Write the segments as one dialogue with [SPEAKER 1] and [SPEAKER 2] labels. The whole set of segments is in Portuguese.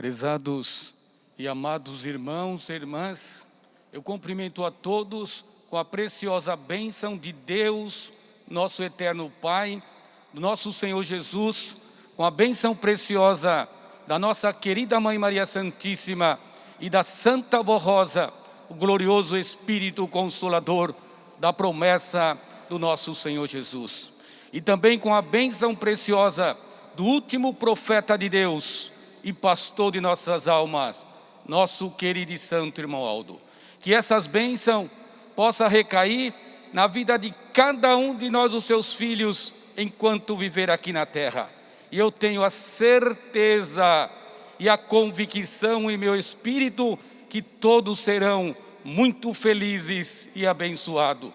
[SPEAKER 1] Prezados e amados irmãos e irmãs, eu cumprimento a todos com a preciosa bênção de Deus, nosso eterno Pai, do nosso Senhor Jesus, com a bênção preciosa da nossa querida Mãe Maria Santíssima e da Santa Vó Rosa, o glorioso Espírito Consolador da promessa do nosso Senhor Jesus. E também com a bênção preciosa do último profeta de Deus e pastor de nossas almas, nosso querido e santo irmão Aldo. Que essas bênçãos possam recair na vida de cada um de nós, os seus filhos, enquanto viver aqui na terra. E eu tenho a certeza e a convicção em meu espírito que todos serão muito felizes e abençoados.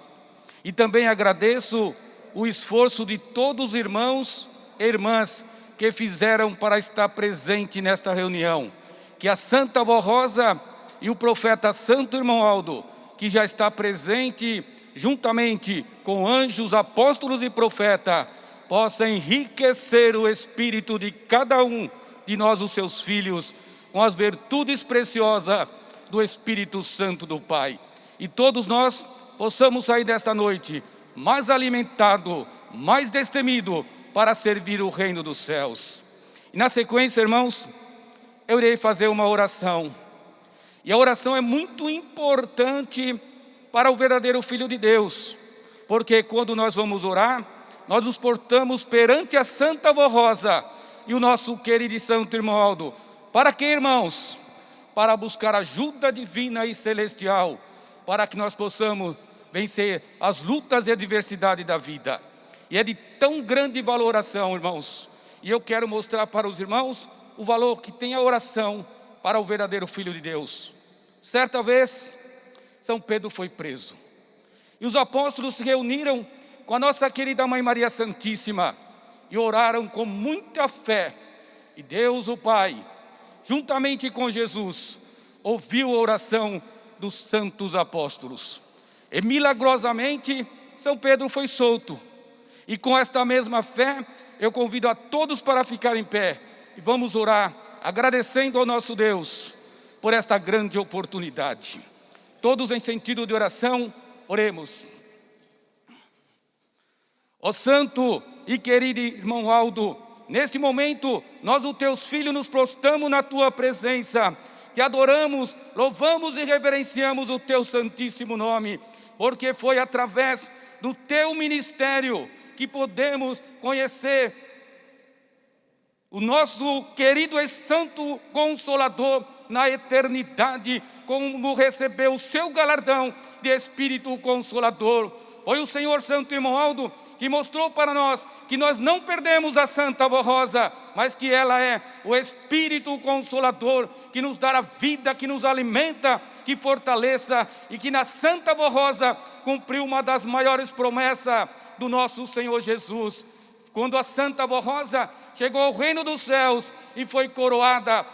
[SPEAKER 1] E também agradeço o esforço de todos os irmãos e irmãs que fizeram para estar presente nesta reunião. Que a Santa Vó Rosa e o profeta Santo Irmão Aldo, que já está presente juntamente com anjos, apóstolos e profetas, possa enriquecer o espírito de cada um de nós, os seus filhos, com as virtudes preciosas do Espírito Santo do Pai. E todos nós possamos sair desta noite mais alimentados, mais destemidos, para servir o reino dos céus. E na sequência, irmãos, eu irei fazer uma oração. E a oração é muito importante para o verdadeiro Filho de Deus, porque quando nós vamos orar, nós nos portamos perante a Santa Vó Rosa e o nosso querido e santo irmão Aldo. Para quê, irmãos? Para buscar ajuda divina e celestial, para que nós possamos vencer as lutas e adversidades da vida. E é de tão grande valoração, irmãos. E eu quero mostrar para os irmãos o valor que tem a oração para o verdadeiro Filho de Deus. Certa vez, São Pedro foi preso. E os apóstolos se reuniram com a nossa querida Mãe Maria Santíssima e oraram com muita fé. E Deus, o Pai, juntamente com Jesus, ouviu a oração dos santos apóstolos. E milagrosamente, São Pedro foi solto. E com esta mesma fé, eu convido a todos para ficar em pé. E vamos orar, agradecendo ao nosso Deus por esta grande oportunidade. Todos em sentido de oração, oremos. Ó santo e querido irmão Aldo, neste momento, nós, os teus filhos, nos prostramos na tua presença. Te adoramos, louvamos e reverenciamos o teu santíssimo nome, porque foi através do teu ministério que podemos conhecer o nosso querido e santo Consolador na eternidade, como recebeu o seu galardão de Espírito Consolador. Foi o Senhor Santo Irmão Aldo que mostrou para nós que nós não perdemos a Santa Vó Rosa, mas que ela é o Espírito Consolador que nos dá a vida, que nos alimenta, que fortaleça, e que na Santa Vó Rosa cumpriu uma das maiores promessas do nosso Senhor Jesus. Quando a Santa Vó Rosa chegou ao reino dos céus e foi coroada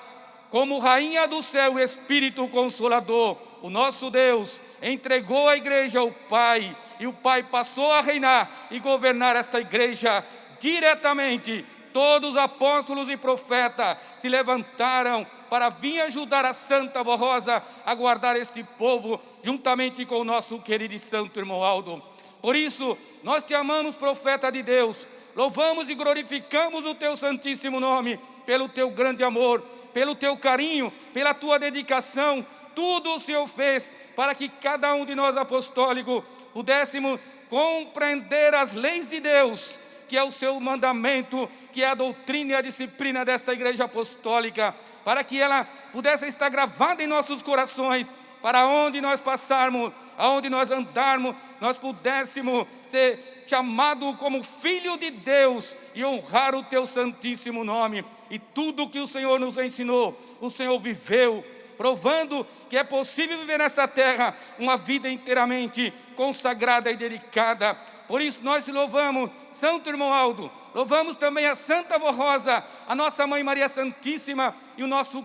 [SPEAKER 1] como rainha do céu, o Espírito Consolador, o nosso Deus entregou a igreja ao Pai, e o Pai passou a reinar e governar esta igreja diretamente. Todos os apóstolos e profetas se levantaram para vir ajudar a Santa Vó Rosa a guardar este povo, juntamente com o nosso querido e santo irmão Aldo. Por isso, nós te amamos, profeta de Deus, louvamos e glorificamos o teu santíssimo nome, pelo teu grande amor, pelo teu carinho, pela tua dedicação. Tudo o Senhor fez para que cada um de nós apostólicos pudéssemos compreender as leis de Deus, que é o seu mandamento, que é a doutrina e a disciplina desta igreja apostólica, para que ela pudesse estar gravada em nossos corações, para onde nós passarmos, aonde nós andarmos, nós pudéssemos ser chamados como filho de Deus e honrar o teu santíssimo nome. E tudo que o Senhor nos ensinou, o Senhor viveu, provando que é possível viver nesta terra uma vida inteiramente consagrada e dedicada. Por isso nós te louvamos, Santo Irmão Aldo, louvamos também a Santa Vó Rosa, a nossa Mãe Maria Santíssima e o nosso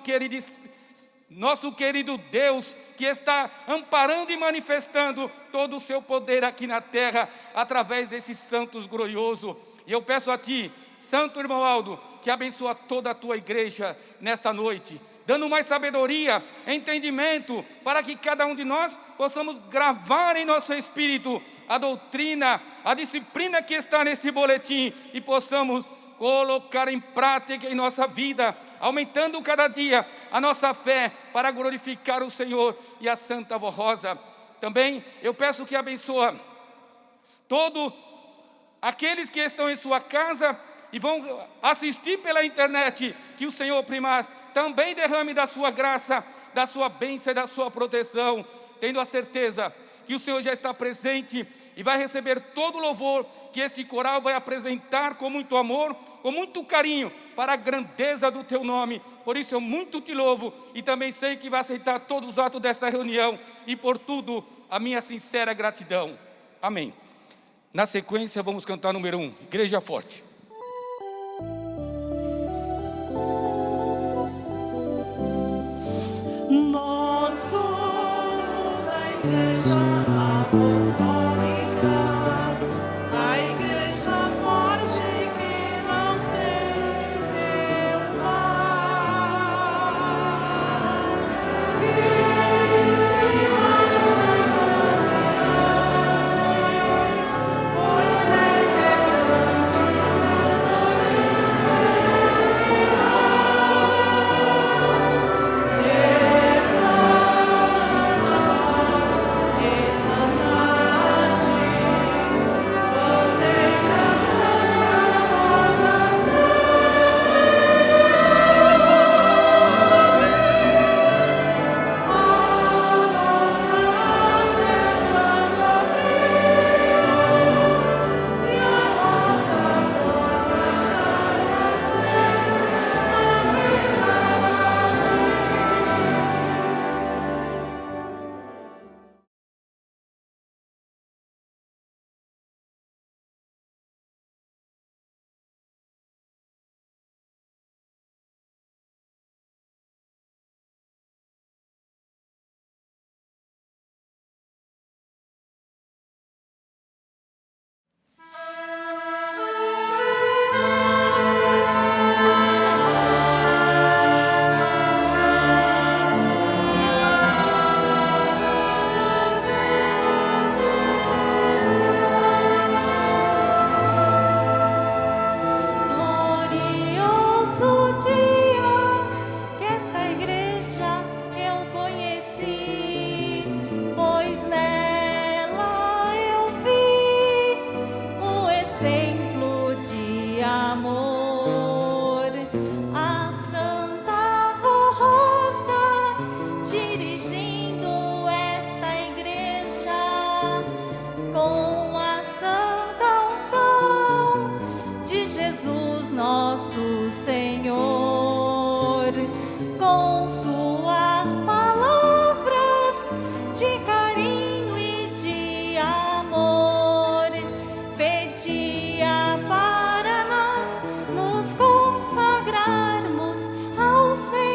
[SPEAKER 1] querido Deus, que está amparando e manifestando todo o seu poder aqui na terra, através desses santos gloriosos. E eu peço a ti, Santo Irmão Aldo, que abençoa toda a tua igreja nesta noite. dando mais sabedoria, entendimento, para que cada um de nós possamos gravar em nosso espírito a doutrina, a disciplina que está neste boletim e possamos colocar em prática em nossa vida, aumentando cada dia a nossa fé para glorificar o Senhor e a Santa Voz Rosa. Também eu peço que abençoe todos aqueles que estão em sua casa e vão assistir pela internet, que o Senhor primaz também derrame da sua graça, da sua bênção e da sua proteção, tendo a certeza que o Senhor já está presente e vai receber todo o louvor que este coral vai apresentar com muito amor, com muito carinho, para a grandeza do teu nome. Por isso eu muito te louvo e também sei que vai aceitar todos os atos desta reunião e por tudo a minha sincera gratidão. Amém. Na sequência vamos cantar número 1, Igreja Forte.
[SPEAKER 2] Nós somos a Igreja Apostólica, a Igreja forte que não tem igual, e marcha confiante, pois é grande o poder nosso Senhor, com suas palavras de carinho e de amor, pedia para nós nos consagrarmos ao Senhor.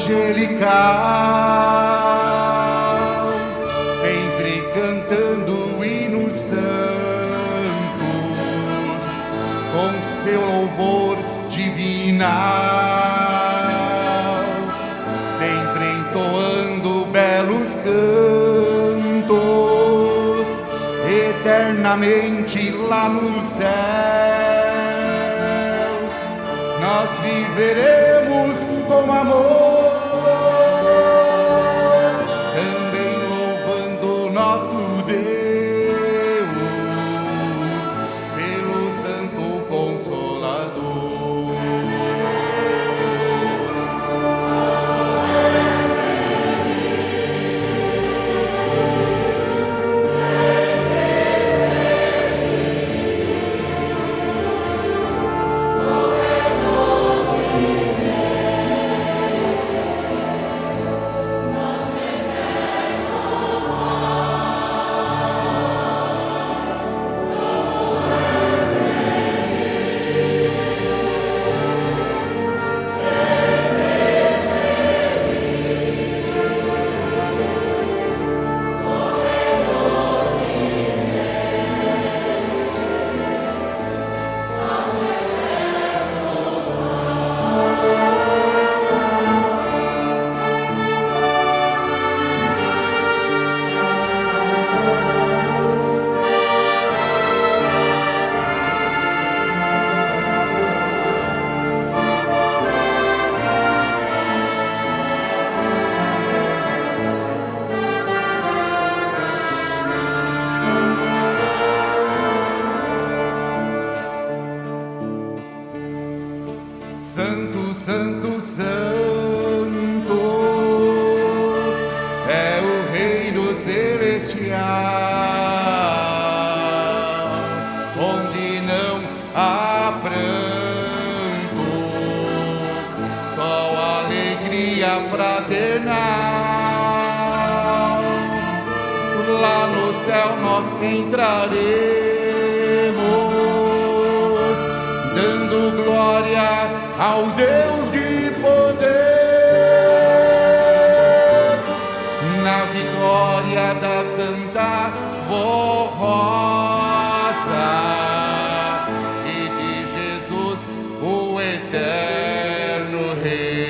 [SPEAKER 3] angelical, sempre cantando hinos santos, com seu louvor divinal, sempre entoando belos cantos, eternamente lá nos céus, nós viveremos com amor, também louvando nosso Deus, pelo Santo Consolador. Santo, Santo, Santo é o reino celestial, onde não há pranto, só alegria fraternal. Lá no céu nós entraremos, dando glória ao Deus de poder, na vitória da Santa Voz e de Jesus, o eterno Rei.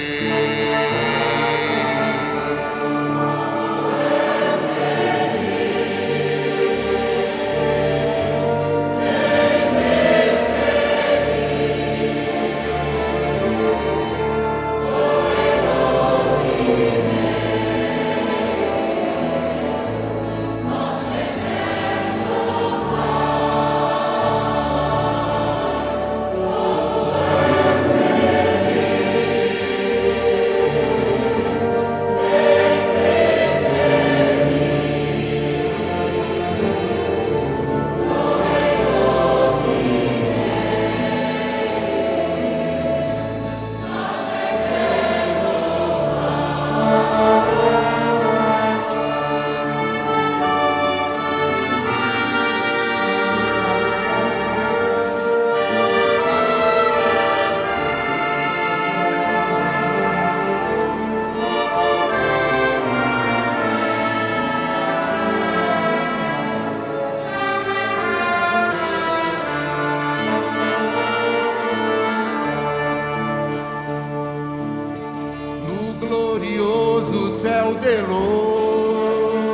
[SPEAKER 3] Glorioso céu de luz,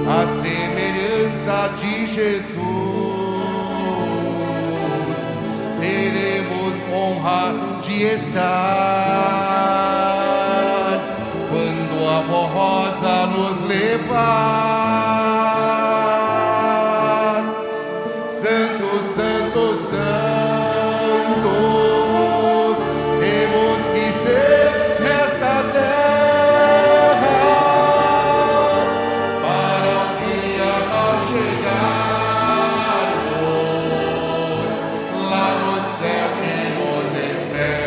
[SPEAKER 3] a semelhança de Jesus, teremos honra de estar quando a voz nos levar. Santo, Santo, Santos, temos que ser nesta terra, para um dia nós chegarmos lá no céu que nos espera.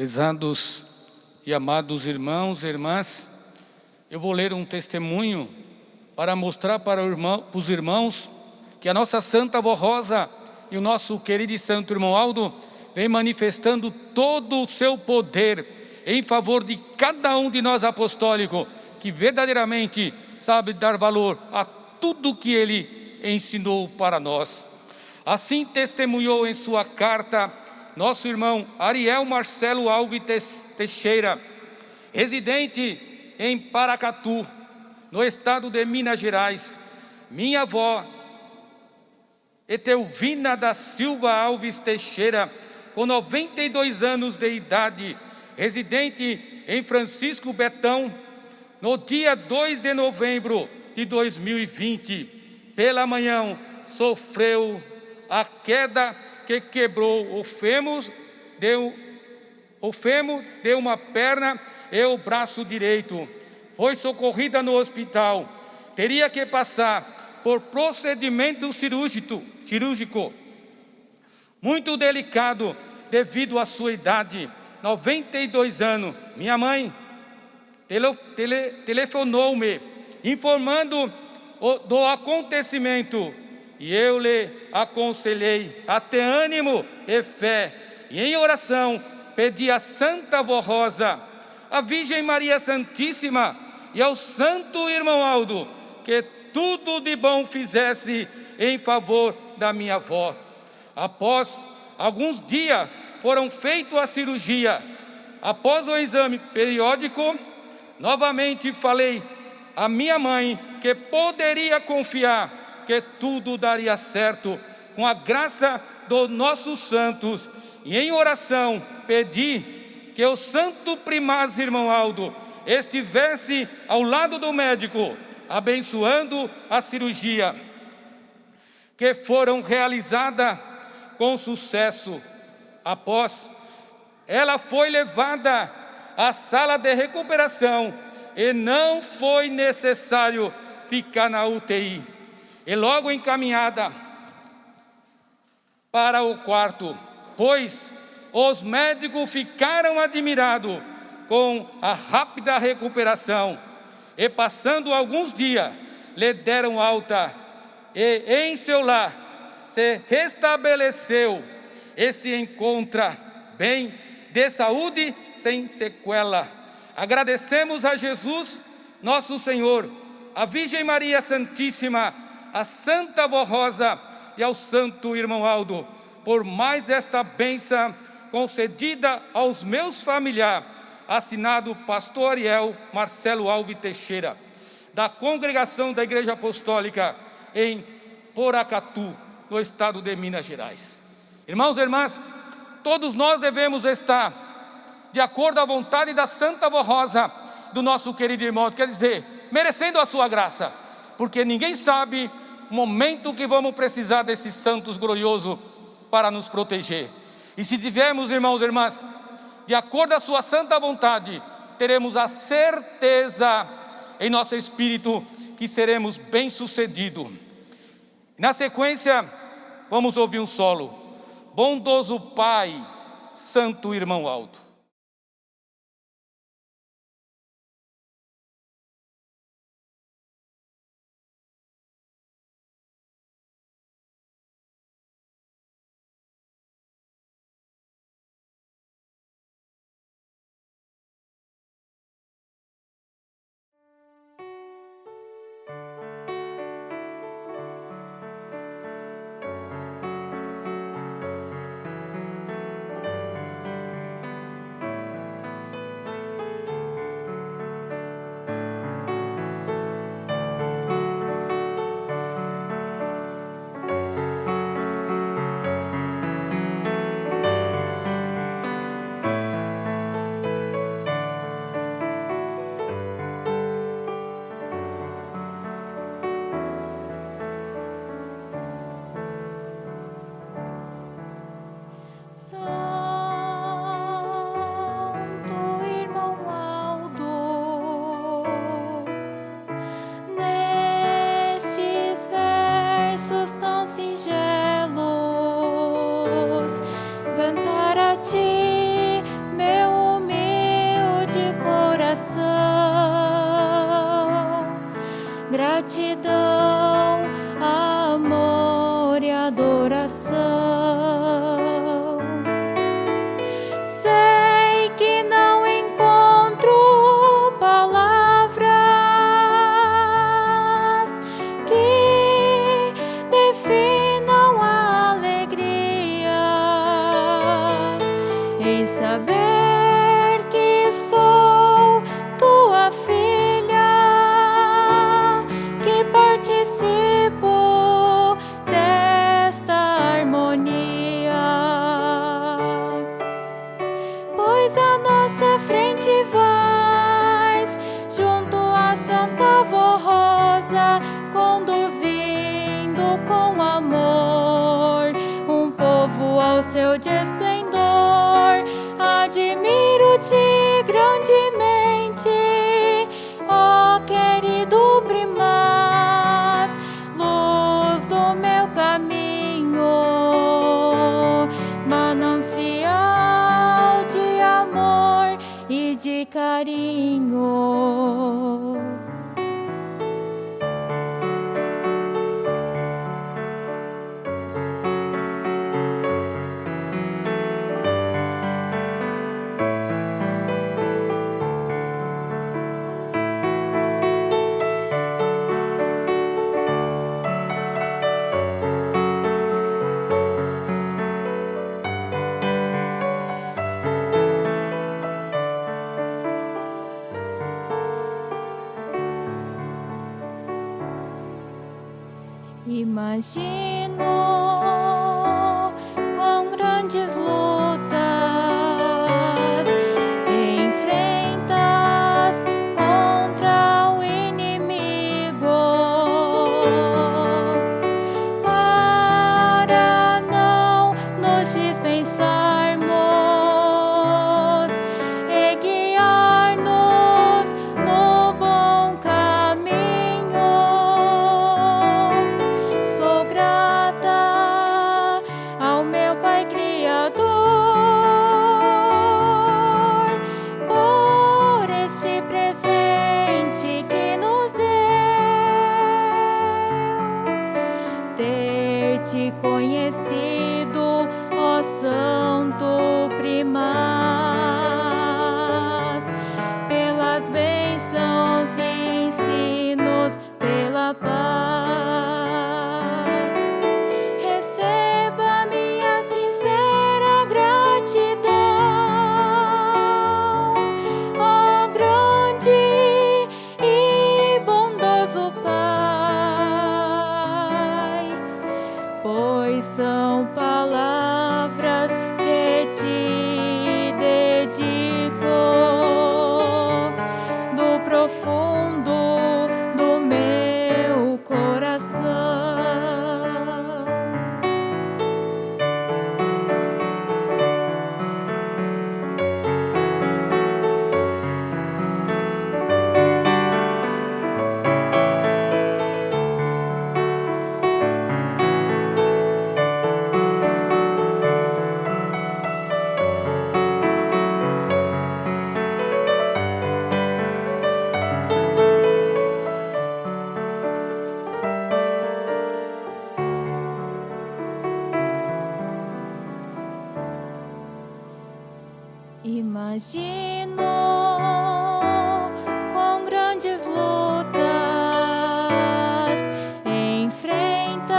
[SPEAKER 1] Prezados e amados irmãos e irmãs, eu vou ler um testemunho para mostrar para os irmãos que a nossa Santa Avó Rosa e o nosso querido e santo irmão Aldo vem manifestando todo o seu poder em favor de cada um de nós apostólicos, que verdadeiramente sabe dar valor a tudo que ele ensinou para nós. Assim testemunhou em sua carta nosso irmão Ariel Marcelo Alves Teixeira, residente em Paracatu, no estado de Minas Gerais. Minha avó, Etelvina da Silva Alves Teixeira, com 92 anos de idade, residente em Francisco Betão, no dia 2 de novembro de 2020, pela manhã, sofreu a queda que quebrou o fêmur, deu uma perna e o braço direito. Foi socorrida no hospital. Teria que passar por procedimento cirúrgico muito delicado devido à sua idade, 92 anos. Minha mãe telefonou-me informando do acontecimento e eu lhe aconselhei a ter ânimo e fé, e em oração pedi à Santa Avó Rosa, à Virgem Maria Santíssima e ao Santo Irmão Aldo que tudo de bom fizesse em favor da minha avó. Após alguns dias foram feitos a cirurgia. Após o exame periódico, novamente falei à minha mãe que poderia confiar que tudo daria certo com a graça dos nossos santos, e em oração pedi que o santo primaz irmão Aldo estivesse ao lado do médico, abençoando a cirurgia, que foram realizadas com sucesso. Após, ela foi levada à sala de recuperação e não foi necessário ficar na UTI. E logo encaminhada para o quarto, pois os médicos ficaram admirados com a rápida recuperação e passando alguns dias, lhe deram alta e em seu lar se restabeleceu e se encontra bem, de saúde, sem sequela. Agradecemos a Jesus, nosso Senhor, a Virgem Maria Santíssima, a Santa Avó Rosa e ao Santo Irmão Aldo, por mais esta bênção concedida aos meus familiares, assinado Pastor Ariel Marcelo Alves Teixeira, da Congregação da Igreja Apostólica em Paracatu, no estado de Minas Gerais. Irmãos e irmãs, todos nós devemos estar de acordo à vontade da Santa Avó Rosa, do nosso querido irmão, quer dizer, merecendo a sua graça, porque ninguém sabe o momento que vamos precisar desses santos gloriosos para nos proteger. E se tivermos, irmãos e irmãs, de acordo à sua santa vontade, teremos a certeza em nosso espírito que seremos bem-sucedidos. Na sequência, vamos ouvir um solo. Bondoso Pai, Santo Irmão Aldo.
[SPEAKER 2] Cantar a ti, meu
[SPEAKER 4] seu esplendor. Admiro-te grandemente, ó querido primaz, luz do meu caminho, manancial de amor e de carinho. Imagino quão grandes lutas enfrentas contra o inimigo, para não nos dispensarmos e guiar-nos no bom caminho. Sou grata ao meu Pai Criador por este presente que nos deu, ter te conhecido, ó Santo Primaz, pelas bênçãos e ensinos, pela paz. Receba minha sincera gratidão, ó grande e bondoso Pai, pois são palavras que te dedico do profundo do meu coração. Imagino quão grandes lutas enfrentas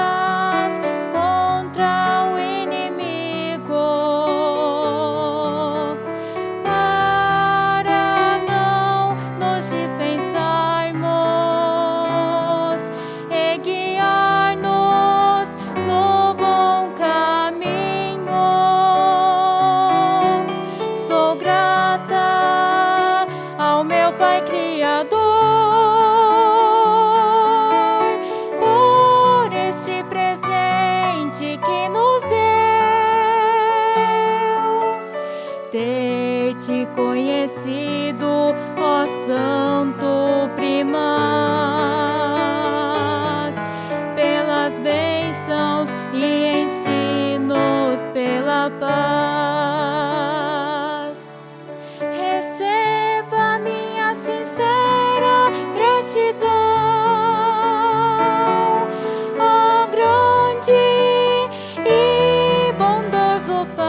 [SPEAKER 4] contra o inimigo, para não nos dispensarmos e guiar-nos no bom caminho. Sou grata ao meu Pai Criador por este presente que nos deu, ter te conhecido, ó Santo Primaz, pelas bênçãos e ensinos, pela paz. Receba minha sincera gratidão, ó grande e bondoso Pai,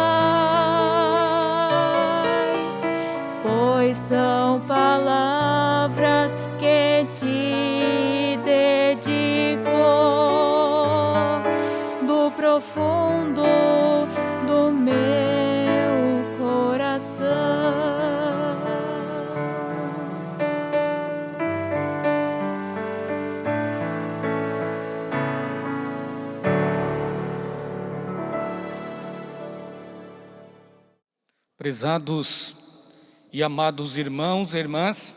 [SPEAKER 4] pois são palavras que te dedico do profundo do meu coração.
[SPEAKER 1] Prezados e amados irmãos e irmãs,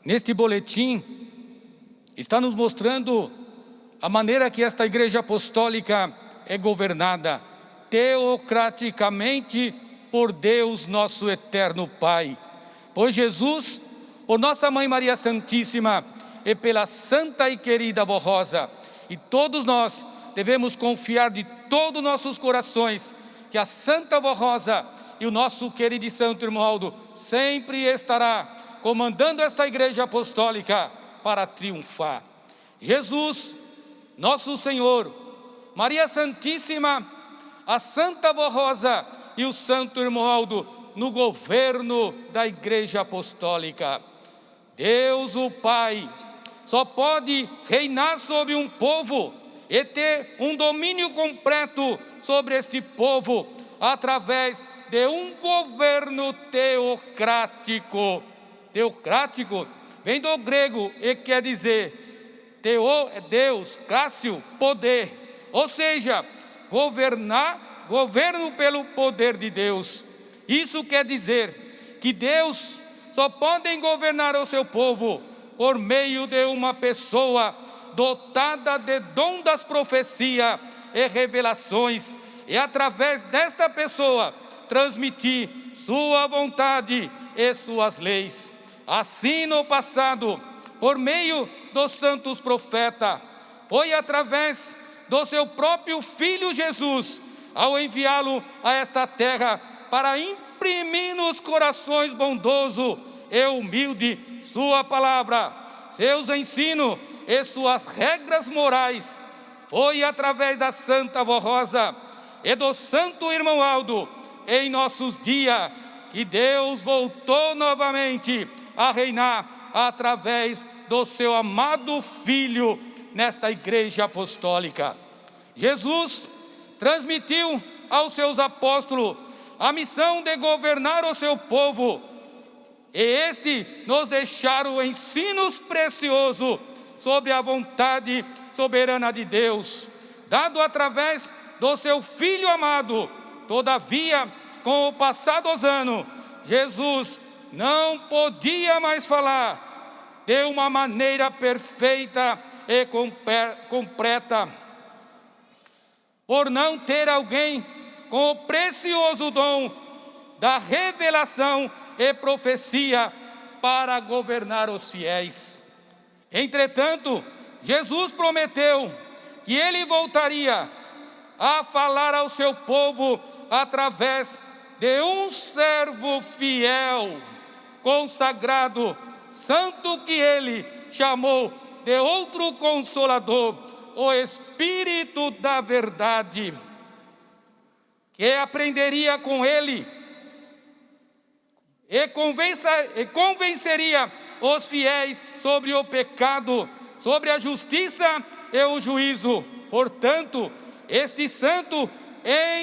[SPEAKER 1] neste boletim está nos mostrando a maneira que esta Igreja Apostólica é governada teocraticamente por Deus nosso eterno Pai. Pois Jesus, por nossa Mãe Maria Santíssima e pela santa e querida Avó Rosa, e todos nós devemos confiar de todos nossos corações que a Santa Avó Rosa e o nosso querido e santo irmão Aldo sempre estará comandando esta igreja apostólica para triunfar. Jesus, nosso Senhor, Maria Santíssima, a Santa Avó Rosa e o santo irmão Aldo no governo da igreja apostólica. Deus o Pai só pode reinar sobre um povo e ter um domínio completo sobre este povo através de um governo teocrático. Teocrático vem do grego e quer dizer teo é Deus, crácio, poder, ou seja, governo pelo poder de Deus. Isso quer dizer que Deus só pode governar o seu povo por meio de uma pessoa dotada de dom das profecias e revelações, e através desta pessoa transmitir sua vontade e suas leis. Assim no passado, por meio dos santos profetas, foi através do seu próprio Filho Jesus, ao enviá-lo a esta terra para imprimir nos corações bondoso e humilde sua palavra, seus ensinos e suas regras morais. Foi através da Santa Avó Rosa e do santo irmão Aldo, em nossos dias, que Deus voltou novamente a reinar através do seu amado Filho nesta igreja apostólica. Jesus transmitiu aos seus apóstolos a missão de governar o seu povo, e este nos deixaram ensinos preciosos sobre a vontade soberana de Deus, dado através do seu Filho amado. Todavia, com o passar dos anos, Jesus não podia mais falar de uma maneira perfeita e completa, por não ter alguém com o precioso dom da revelação e profecia para governar os fiéis. Entretanto, Jesus prometeu que ele voltaria a falar ao seu povo através de um servo fiel, consagrado, santo, que ele chamou de outro Consolador, o Espírito da Verdade, que aprenderia com ele e convenceria os fiéis sobre o pecado, sobre a justiça e o juízo. Portanto, este santo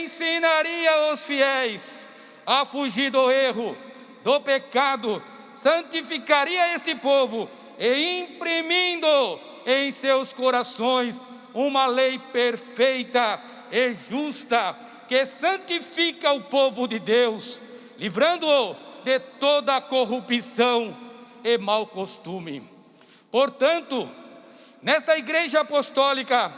[SPEAKER 1] ensinaria os fiéis a fugir do erro, do pecado, santificaria este povo e imprimindo em seus corações uma lei perfeita e justa que santifica o povo de Deus, livrando-o de toda a corrupção e mau costume. Portanto, nesta igreja apostólica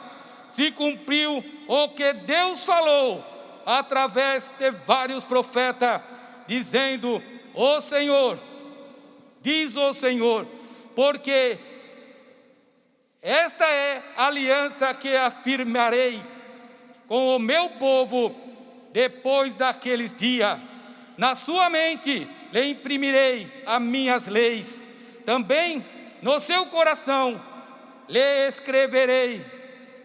[SPEAKER 1] se cumpriu o que Deus falou através de vários profetas, dizendo: o Senhor, diz o Senhor, porque esta é a aliança que afirmarei com o meu povo depois daqueles dias. Na sua mente lhe imprimirei as minhas leis, também no seu coração lhe escreverei.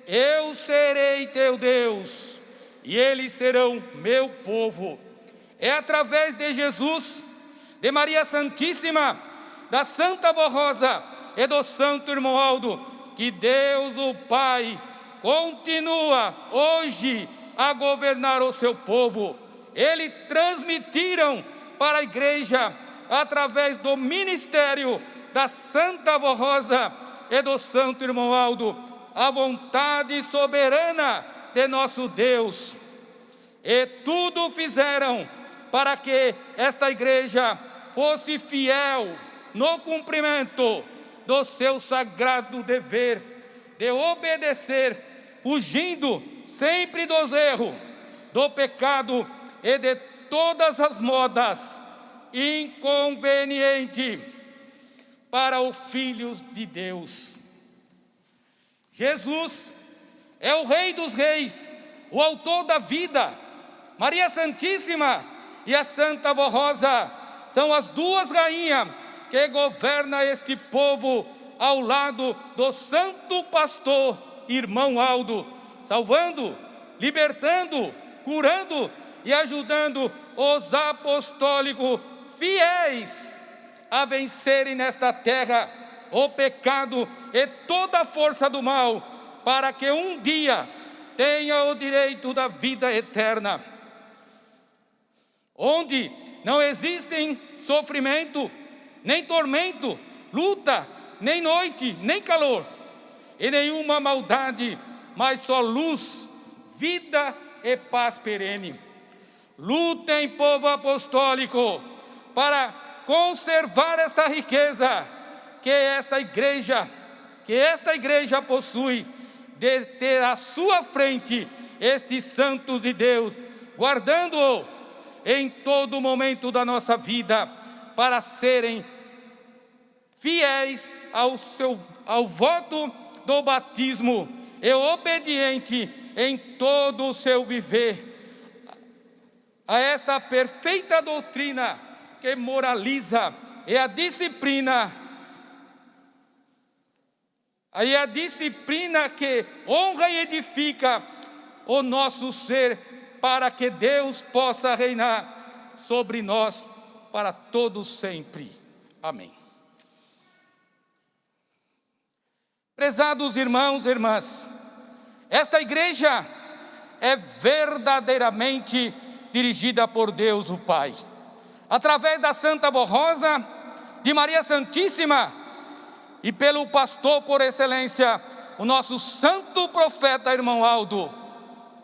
[SPEAKER 1] Eu serei teu Deus, e eles serão meu povo. É através de Jesus, de Maria Santíssima, da Santa Avó Rosa e do santo irmão Aldo, que Deus o Pai continua hoje a governar o seu povo. Eles transmitiram para a igreja, através do ministério da Santa Avó Rosa e do santo irmão Aldo, a vontade soberana de nosso Deus. E tudo fizeram para que esta igreja fosse fiel no cumprimento do seu sagrado dever de obedecer, fugindo sempre dos erros, do pecado e de todas as modas inconveniente para os filhos de Deus. Jesus é o Rei dos Reis, o autor da vida. Maria Santíssima e a Santa Vó Rosa são as duas rainhas que governam este povo ao lado do Santo Pastor, irmão Aldo, salvando, libertando, curando e ajudando os apostólicos fiéis a vencerem nesta terra o pecado e toda a força do mal, para que um dia tenha o direito da vida eterna, onde não existem sofrimento, nem tormento, luta, nem noite, nem calor, e nenhuma maldade, mas só luz, vida e paz perene. Lutem, povo apostólico, para conservar esta riqueza que esta igreja possui, de ter à sua frente estes santos de Deus, guardando-o em todo momento da nossa vida, para serem fiéis ao voto do batismo e obediente em todo o seu viver a esta perfeita doutrina que moraliza e a disciplina que honra e edifica o nosso ser, para que Deus possa reinar sobre nós para todos sempre. Amém. Prezados irmãos e irmãs, esta igreja é verdadeiramente dirigida por Deus o Pai, através da Santa Vó Rosa, de Maria Santíssima e pelo pastor por excelência, o nosso santo profeta irmão Aldo.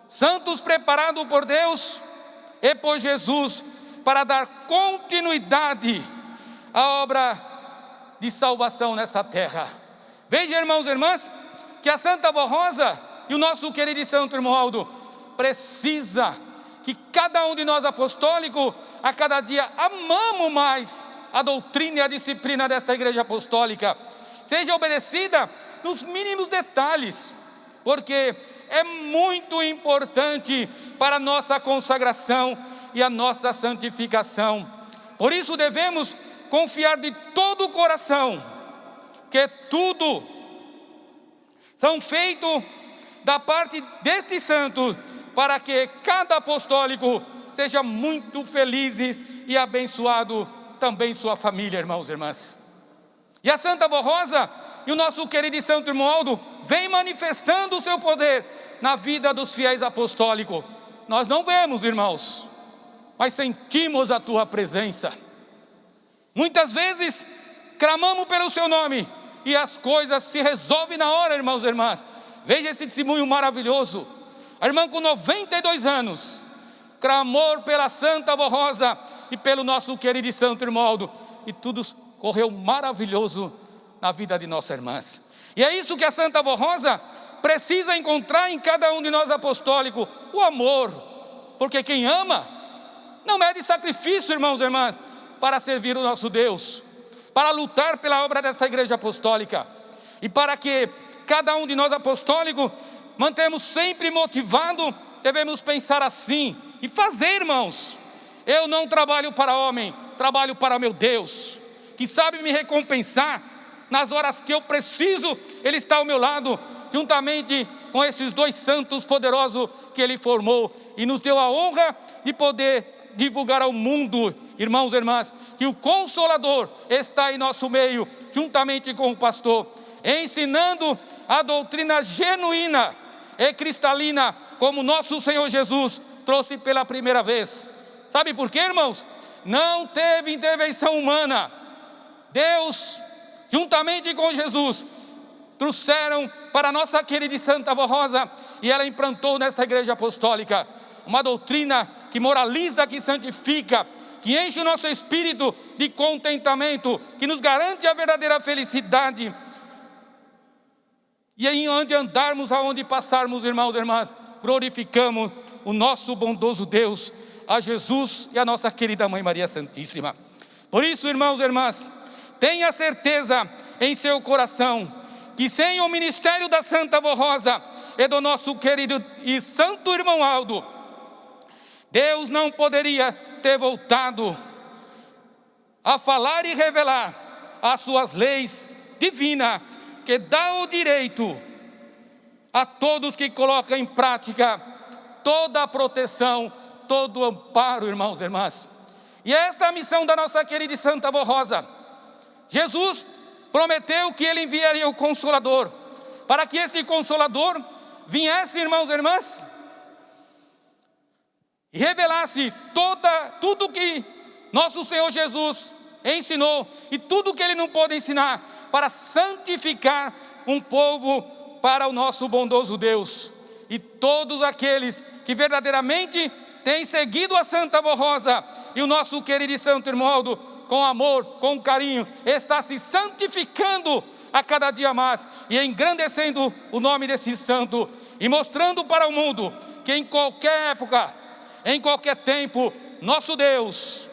[SPEAKER 1] Santos preparados por Deus e por Jesus para dar continuidade à obra de salvação nessa terra. Veja, irmãos e irmãs, que a Santa Vó Rosa e o nosso querido santo irmão Aldo precisa que cada um de nós apostólicos, a cada dia, amamos mais a doutrina e a disciplina desta igreja apostólica, seja obedecida nos mínimos detalhes, porque é muito importante para a nossa consagração e a nossa santificação. Por isso devemos confiar de todo o coração que tudo são feitos da parte destes santos, para que cada apostólico seja muito feliz e abençoado, também sua família, irmãos e irmãs. E a Santa Vó Rosa e o nosso querido e santo irmão Aldo vem manifestando o seu poder na vida dos fiéis apostólicos. Nós não vemos, irmãos, mas sentimos a tua presença. Muitas vezes clamamos pelo seu nome e as coisas se resolvem na hora, irmãos e irmãs. Veja esse testemunho maravilhoso. A irmã com 92 anos clamou pela Santa Vó Rosa e pelo nosso querido e santo irmão Aldo, e tudo correu maravilhoso na vida de nossas irmãs. E é isso que a Santa Vó Rosa precisa encontrar em cada um de nós apostólicos: o amor, porque quem ama não mede sacrifício, irmãos e irmãs, para servir o nosso Deus, para lutar pela obra desta igreja apostólica, e para que cada um de nós apostólicos mantemos sempre motivado, devemos pensar assim e fazer, irmãos. Eu não trabalho para homem, trabalho para meu Deus, que sabe me recompensar nas horas que eu preciso. Ele está ao meu lado, juntamente com esses dois santos poderosos que Ele formou e nos deu a honra de poder divulgar ao mundo, irmãos e irmãs, que o Consolador está em nosso meio, juntamente com o pastor, ensinando a doutrina genuína e cristalina, como nosso Senhor Jesus trouxe pela primeira vez. Sabe por quê, irmãos? Não teve intervenção humana. Deus, juntamente com Jesus, trouxeram para a nossa querida e Santa Vó Rosa, e ela implantou nesta igreja apostólica uma doutrina que moraliza, que santifica, que enche o nosso espírito de contentamento, que nos garante a verdadeira felicidade. E em onde andarmos, aonde passarmos, irmãos e irmãs, glorificamos o nosso bondoso Deus, a Jesus e a nossa querida Mãe Maria Santíssima. Por isso, irmãos e irmãs, tenha certeza em seu coração que sem o ministério da Santa Avó Rosa e do nosso querido e santo irmão Aldo, Deus não poderia ter voltado a falar e revelar as suas leis divinas, que dá o direito a todos que colocam em prática toda a proteção, todo o amparo, irmãos e irmãs. E esta é a missão da nossa querida e santa Avó Rosa. Jesus prometeu que Ele enviaria o Consolador, para que este Consolador viesse, irmãos e irmãs, e revelasse tudo que nosso Senhor Jesus ensinou, e tudo que Ele não pôde ensinar, para santificar um povo para o nosso bondoso Deus. E todos aqueles que verdadeiramente têm seguido a Santa Avó Rosa e o nosso querido e santo irmão Aldo, com amor, com carinho, está se santificando a cada dia mais e engrandecendo o nome desse santo e mostrando para o mundo que em qualquer época, em qualquer tempo, nosso Deus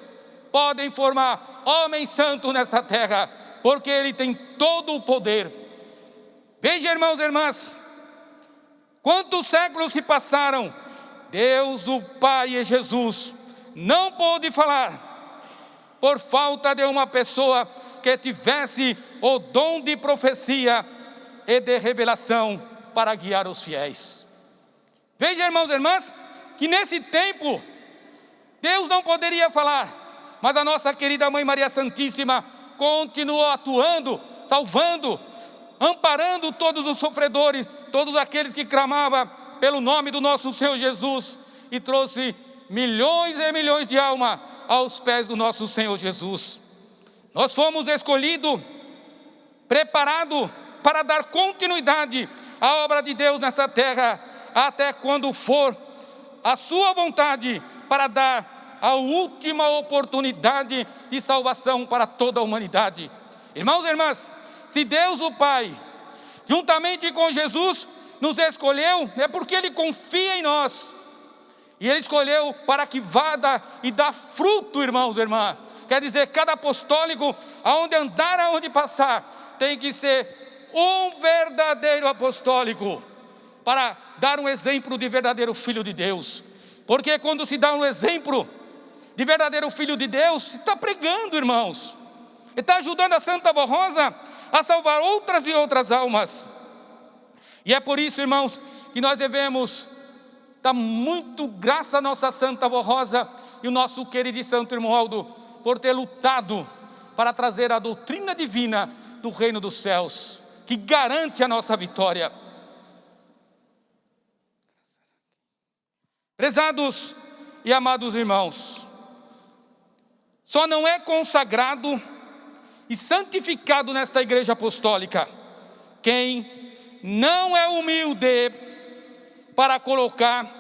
[SPEAKER 1] pode formar homens santos nesta terra, porque Ele tem todo o poder. Veja, irmãos e irmãs, quantos séculos se passaram, Deus, o Pai e Jesus não pôde falar por falta de uma pessoa que tivesse o dom de profecia e de revelação para guiar os fiéis. Veja, irmãos e irmãs, que nesse tempo Deus não poderia falar, mas a nossa querida Mãe Maria Santíssima continuou atuando, salvando, amparando todos os sofredores, todos aqueles que clamavam pelo nome do nosso Senhor Jesus, e trouxe milhões e milhões de almas aos pés do nosso Senhor Jesus. Nós fomos escolhidos, preparados para dar continuidade à obra de Deus nessa terra, até quando for a sua vontade, para dar a última oportunidade de salvação para toda a humanidade. Irmãos e irmãs, se Deus o Pai, juntamente com Jesus, nos escolheu, é porque Ele confia em nós. E Ele escolheu para que vá e dá fruto, irmãos e irmãs. Quer dizer, cada apostólico, aonde andar, aonde passar, tem que ser um verdadeiro apostólico, para dar um exemplo de verdadeiro filho de Deus. Porque quando se dá um exemplo de verdadeiro filho de Deus, está pregando, irmãos, está ajudando a Santa Avó Rosa a salvar outras e outras almas. E é por isso, irmãos, que nós devemos dar muito graça à nossa Santa Avó Rosa e o nosso querido e santo irmão Aldo, por ter lutado para trazer a doutrina divina do reino dos céus, que garante a nossa vitória. Prezados e amados irmãos, só não é consagrado e santificado nesta igreja apostólica quem não é humilde para colocar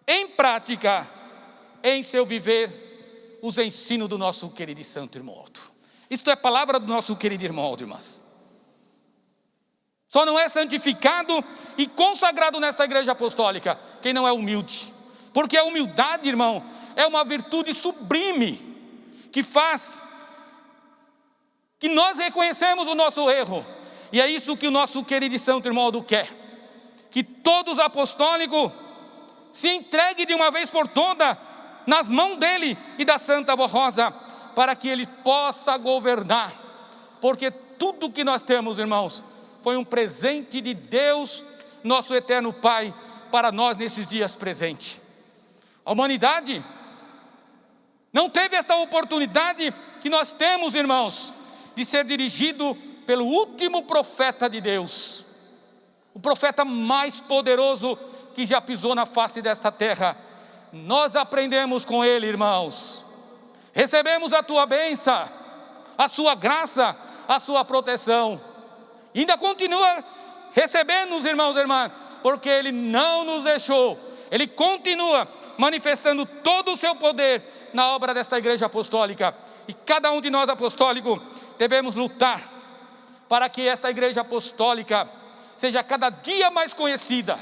[SPEAKER 1] em prática, em seu viver, os ensinos do nosso querido e santo irmão Aldo. Isto é palavra do nosso querido irmão Aldo, irmãs. Só não é santificado e consagrado nesta igreja apostólica quem não é humilde. Porque a humildade, irmão, é uma virtude sublime, que faz que nós reconhecemos o nosso erro. E é isso que o nosso querido e santo irmão Aldo quer. Que todos os apostólicos se entreguem de uma vez por todas nas mãos dele e da Santa Avó Rosa, para que ele possa governar. Porque tudo que nós temos, irmãos, foi um presente de Deus, nosso eterno Pai, para nós nesses dias presentes. A humanidade não teve esta oportunidade que nós temos, irmãos, de ser dirigido pelo último profeta de Deus, o profeta mais poderoso que já pisou na face desta terra. Nós aprendemos com ele, irmãos, recebemos a tua bênção, a sua graça, a sua proteção, e ainda continua recebendo os irmãos e irmãs, porque ele não nos deixou, ele continua manifestando todo o seu poder na obra desta igreja apostólica. E cada um de nós apostólicos devemos lutar para que esta igreja apostólica seja cada dia mais conhecida,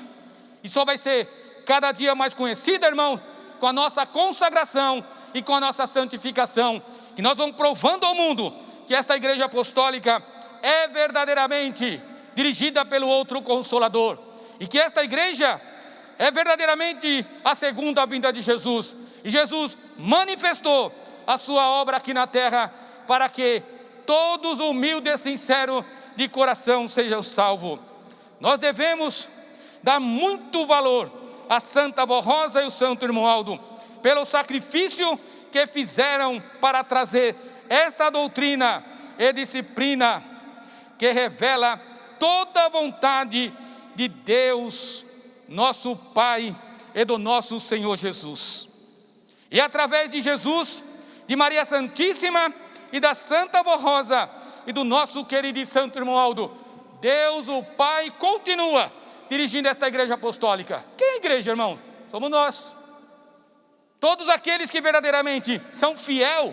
[SPEAKER 1] e só vai ser cada dia mais conhecida, irmão, com a nossa consagração e com a nossa santificação. E nós vamos provando ao mundo que esta igreja apostólica é verdadeiramente dirigida pelo outro Consolador. E que esta igreja é verdadeiramente a segunda vinda de Jesus. E Jesus manifestou a sua obra aqui na terra para que todos humildes e sinceros de coração sejam salvos. Nós devemos dar muito valor a Santa Avó Rosa e o Santo Irmão Aldo, pelo sacrifício que fizeram para trazer esta doutrina e disciplina que revela toda a vontade de Deus, nosso Pai, e do nosso Senhor Jesus. E através de Jesus, de Maria Santíssima e da Santa Avó Rosa e do nosso querido e Santo Irmão Aldo, Deus o Pai continua dirigindo esta igreja apostólica. Quem é a igreja, irmão? Somos nós. Todos aqueles que verdadeiramente são fiel,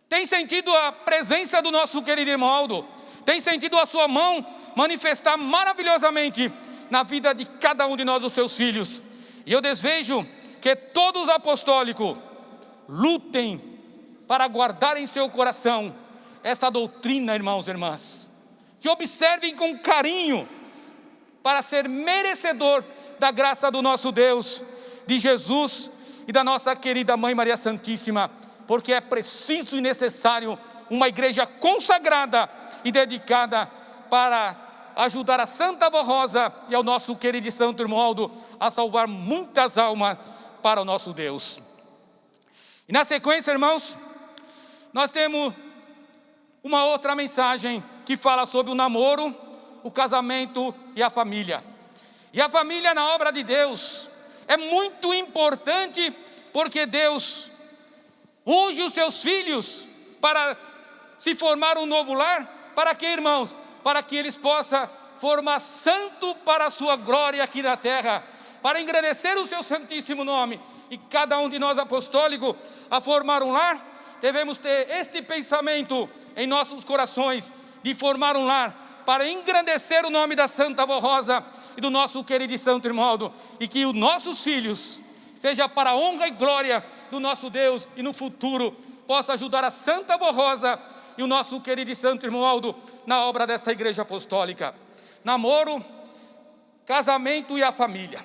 [SPEAKER 1] têm sentido a presença do nosso querido irmão Aldo, têm sentido a sua mão manifestar maravilhosamente na vida de cada um de nós, os seus filhos. E eu desejo que todos os apostólicos lutem para guardar em seu coração esta doutrina, irmãos e irmãs, que observem com carinho para ser merecedor da graça do nosso Deus, de Jesus e da nossa querida Mãe Maria Santíssima, porque é preciso e necessário uma igreja consagrada e dedicada para ajudar a Santa Avó Rosa e ao nosso querido e Santo Irmão Aldo a salvar muitas almas para o nosso Deus. E na sequência, irmãos, nós temos uma outra mensagem que fala sobre o namoro, o casamento e a família. E a família na obra de Deus é muito importante, porque Deus unge os seus filhos para se formar um novo lar. Para quê, irmãos? Para que eles possam formar santo para a sua glória aqui na terra, para engrandecer o seu santíssimo nome. E cada um de nós apostólicos, a formar um lar, devemos ter este pensamento em nossos corações, de formar um lar para engrandecer o nome da Santa Avó Rosa e do nosso querido e Santo Irmão Aldo, e que os nossos filhos seja para a honra e glória do nosso Deus, e no futuro possa ajudar a Santa Avó Rosa e o nosso querido e Santo Irmão Aldo na obra desta igreja apostólica. Namoro, casamento e a família.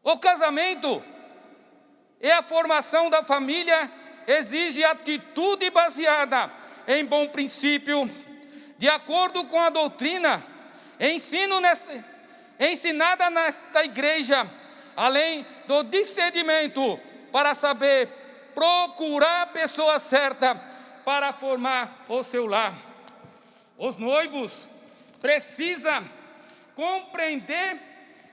[SPEAKER 1] O casamento e a formação da família exige atitude baseada em bom princípio, de acordo com a doutrina ensinada nesta igreja, além do discernimento para saber procurar a pessoa certa para formar o seu lar. Os noivos precisam compreender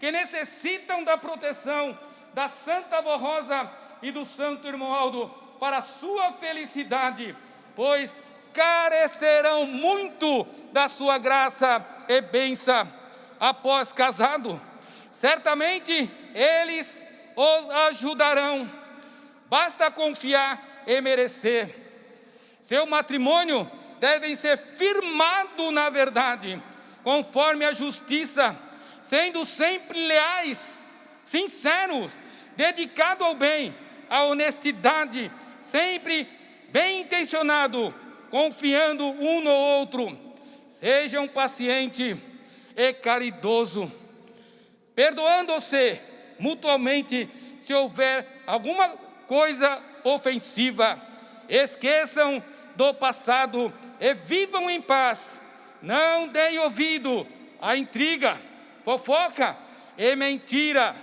[SPEAKER 1] que necessitam da proteção da Santa Avó Rosa e do Santo Irmão Aldo para a sua felicidade, pois carecerão muito da sua graça e bênção após casado. Certamente eles os ajudarão, basta confiar e merecer. Seu matrimônio deve ser firmado na verdade, conforme a justiça, sendo sempre leais, sinceros, dedicados ao bem, à honestidade, sempre bem intencionado, confiando um no outro. Sejam pacientes e caridosos, perdoando-se mutuamente se houver alguma coisa ofensiva. Esqueçam do passado e vivam em paz. Não deem ouvido à intriga, fofoca e mentira,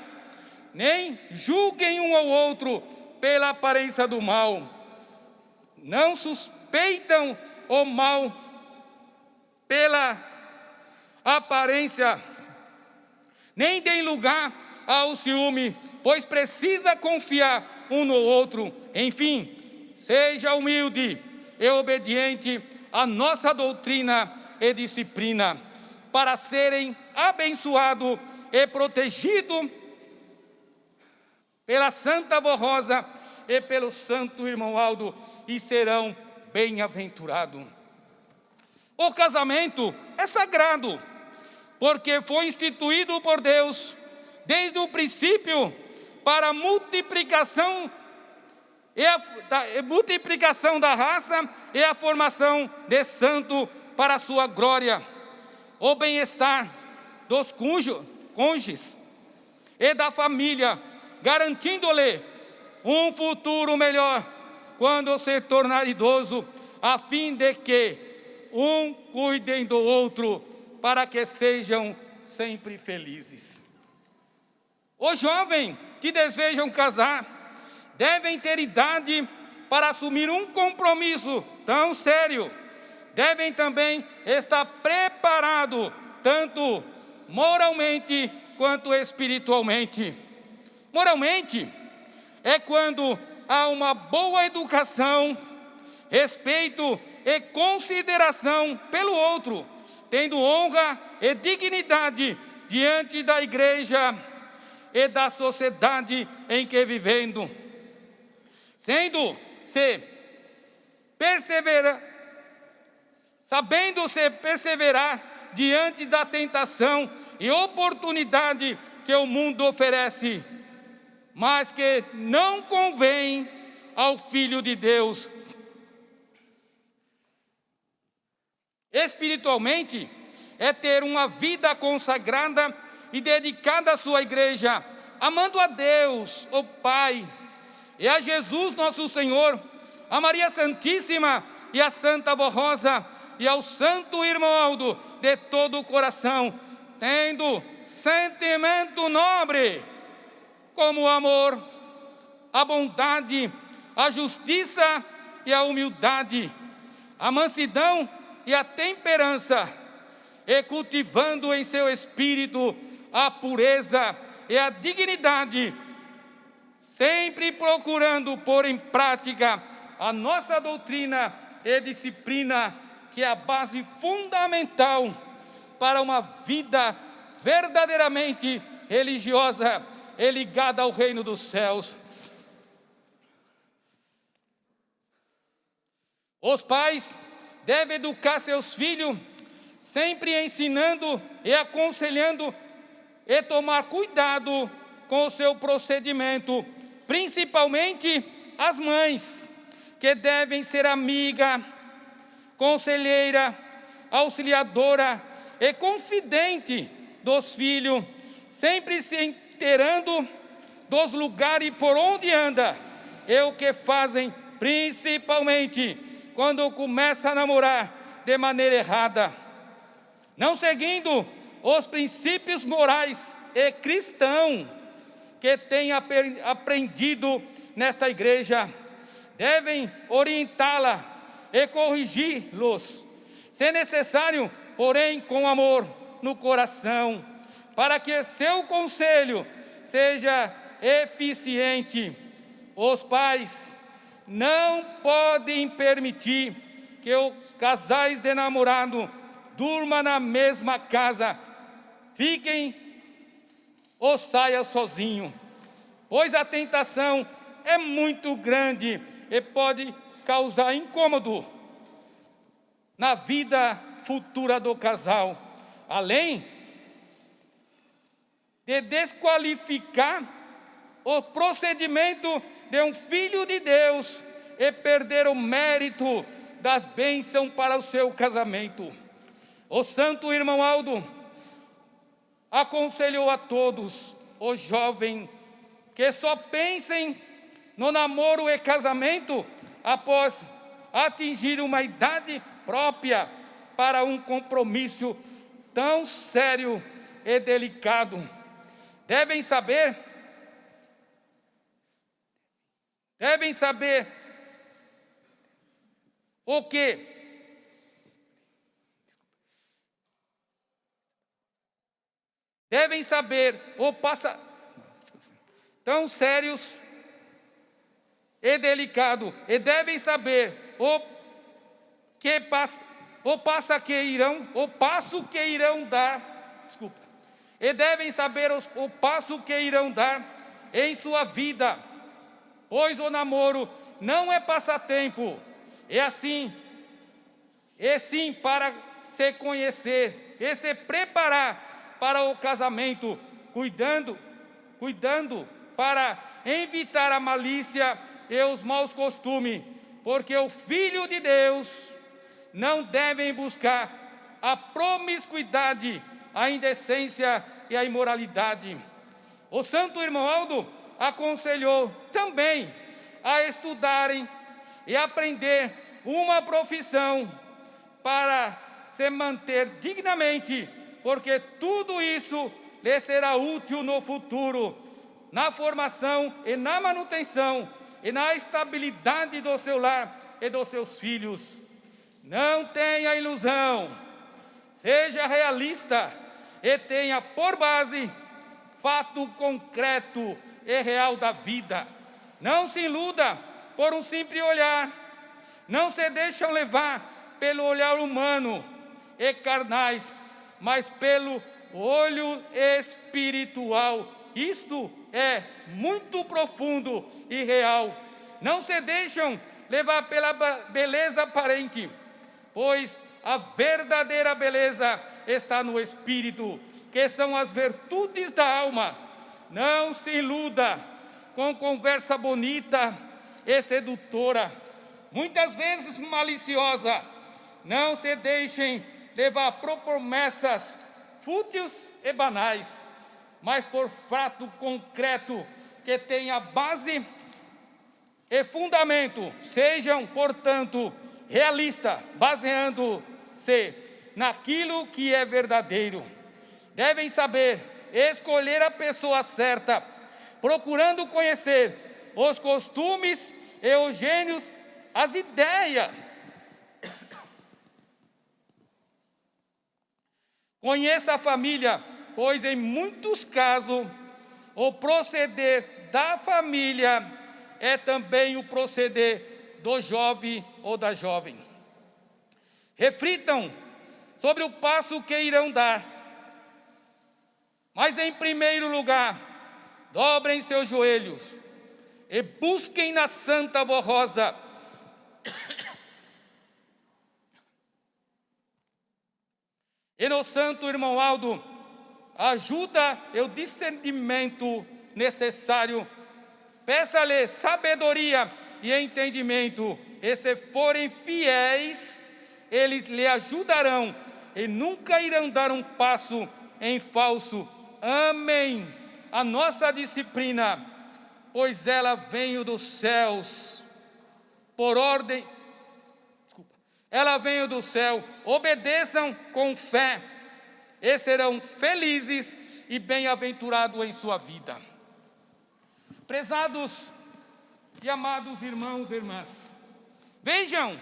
[SPEAKER 1] nem julguem um ao outro pela aparência do mal. Não suspeitam o mal pela aparência, nem deem lugar ao ciúme, pois precisa confiar um no outro. Enfim, seja humilde e obediente à nossa doutrina e disciplina, para serem abençoados e protegidos pela Santa Avó Rosa e pelo Santo Irmão Aldo, e serão bem-aventurados. O casamento é sagrado, porque foi instituído por Deus desde o princípio para a multiplicação da raça e a formação de santo para a sua glória, o bem-estar dos cônjuges e da família, garantindo-lhe um futuro melhor quando se tornar idoso, a fim de que um cuidem do outro, para que sejam sempre felizes. Os jovens que desejam casar devem ter idade para assumir um compromisso tão sério. Devem também estar preparados, tanto moralmente quanto espiritualmente. Moralmente é quando há uma boa educação, respeito e consideração pelo outro, tendo honra e dignidade diante da igreja e da sociedade em que vivendo, sabendo se perseverar diante da tentação e oportunidade que o mundo oferece, mas que não convém ao Filho de Deus. Espiritualmente, é ter uma vida consagrada e dedicada à sua igreja, amando a Deus, o Pai, e a Jesus nosso Senhor, a Maria Santíssima e a Santa Vó Rosa, e ao Santo Irmão Aldo, de todo o coração, tendo sentimento nobre, como o amor, a bondade, a justiça e a humildade, a mansidão e a temperança, e cultivando em seu espírito a pureza e a dignidade, sempre procurando pôr em prática a nossa doutrina e disciplina, que é a base fundamental para uma vida verdadeiramente religiosa e ligada ao reino dos céus. Os pais devem educar seus filhos, sempre ensinando e aconselhando e tomar cuidado com o seu procedimento, principalmente as mães, que devem ser amiga, conselheira, auxiliadora e confidente dos filhos, sempre se inteirando dos lugares por onde anda e o que fazem, principalmente quando começa a namorar de maneira errada, não seguindo os princípios morais e cristãos que tem aprendido nesta igreja. Devem orientá-la e corrigi-los, se necessário, porém com amor no coração, para que seu conselho seja eficiente. Os pais não podem permitir que os casais de namorado durmam na mesma casa, fiquem ou saiam sozinhos, pois a tentação é muito grande e pode causar incômodo na vida futura do casal, além de desqualificar o procedimento de um filho de Deus e perder o mérito das bênçãos para o seu casamento. O Santo Irmão Aldo aconselhou a todos os jovens que só pensem no namoro e casamento após atingir uma idade própria para um compromisso tão sério e delicado. Devem saber o que devem saber o passa tão sérios e delicado, e devem saber o passo que irão dar, e devem saber o passo que irão dar em sua vida, pois o namoro não é passatempo, sim para se conhecer e se preparar para o casamento, cuidando para evitar a malícia e os maus costumes, porque o Filho de Deus não deve buscar a promiscuidade, a indecência e a imoralidade. O santo irmão Aldo aconselhou também a estudarem e aprender uma profissão para se manter dignamente, porque tudo isso lhe será útil no futuro, na formação e na manutenção e na estabilidade do seu lar e dos seus filhos. Não tenha ilusão, seja realista e tenha por base fato concreto e real da vida. Não se iluda por um simples olhar, não se deixam levar pelo olhar humano e carnais, mas pelo olho espiritual. Isto é muito profundo e real. Não se deixam levar pela beleza aparente, pois a verdadeira beleza está no espírito, que são as virtudes da alma. Não se iluda com conversa bonita e sedutora, muitas vezes maliciosa. Não se deixem levar por promessas fúteis e banais, mas por fato concreto que tenha base e fundamento. Sejam, portanto, realistas, baseando-se naquilo que é verdadeiro. Devem saber escolher a pessoa certa, procurando conhecer os costumes e os gênios, as ideias. Conheça a família, pois em muitos casos o proceder da família é também o proceder do jovem ou da jovem. Reflitam sobre o passo que irão dar, mas em primeiro lugar, dobrem seus joelhos e busquem na Santa Voz Rosa e no Santo Irmão Aldo ajuda e o discernimento necessário. Peça-lhe sabedoria e entendimento, e se forem fiéis, eles lhe ajudarão e nunca irão dar um passo em falso. Amém a nossa disciplina, pois ela veio dos céus, por ordem. Ela veio do céu. Obedeçam com fé e serão felizes e bem-aventurados em sua vida. Prezados e amados irmãos e irmãs, vejam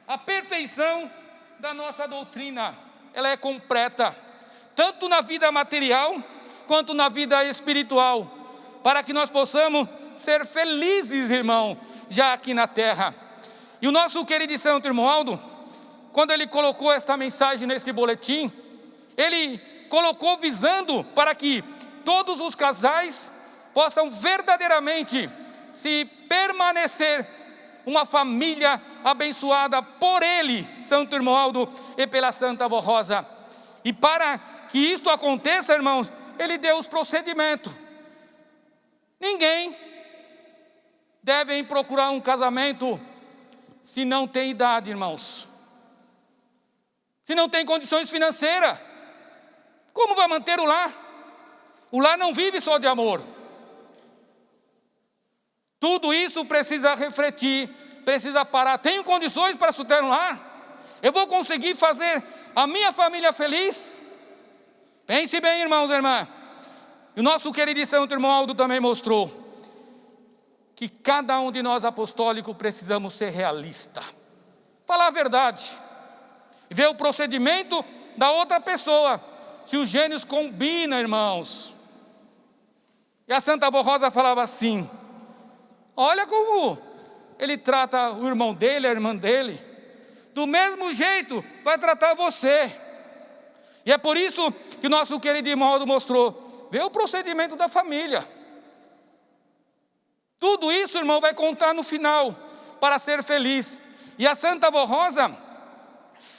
[SPEAKER 1] a perfeição da nossa doutrina. Ela é completa, tanto na vida material quanto na vida espiritual, para que nós possamos ser felizes, irmão, já aqui na terra. E o nosso querido Santo Irmão Aldo, quando ele colocou esta mensagem nesse boletim, ele colocou visando para que todos os casais possam verdadeiramente se permanecer uma família abençoada por ele, Santo Irmão Aldo, e pela Santa Voz Rosa. E para que isto aconteça, irmãos, ele deu os procedimentos. Ninguém deve procurar um casamento se não tem idade, irmãos. Se não tem condições financeiras, como vai manter o lar? O lar não vive só de amor. Tudo isso precisa refletir, precisa parar. Tenho condições para sustentar um lar? Eu vou conseguir fazer a minha família feliz? Pense bem, irmãos e irmãs. E o nosso queridíssimo irmão Aldo também mostrou que cada um de nós apostólicos precisamos ser realistas. Falar a verdade. Ver o procedimento da outra pessoa. Se os gênios combinam, irmãos. E a Santa Voz Rosa falava assim: olha como ele trata o irmão dele, a irmã dele. Do mesmo jeito vai tratar você. E é por isso que o nosso querido irmão Aldo mostrou. Vê o procedimento da família. Tudo isso, irmão, vai contar no final para ser feliz. E a Santa Voz Rosa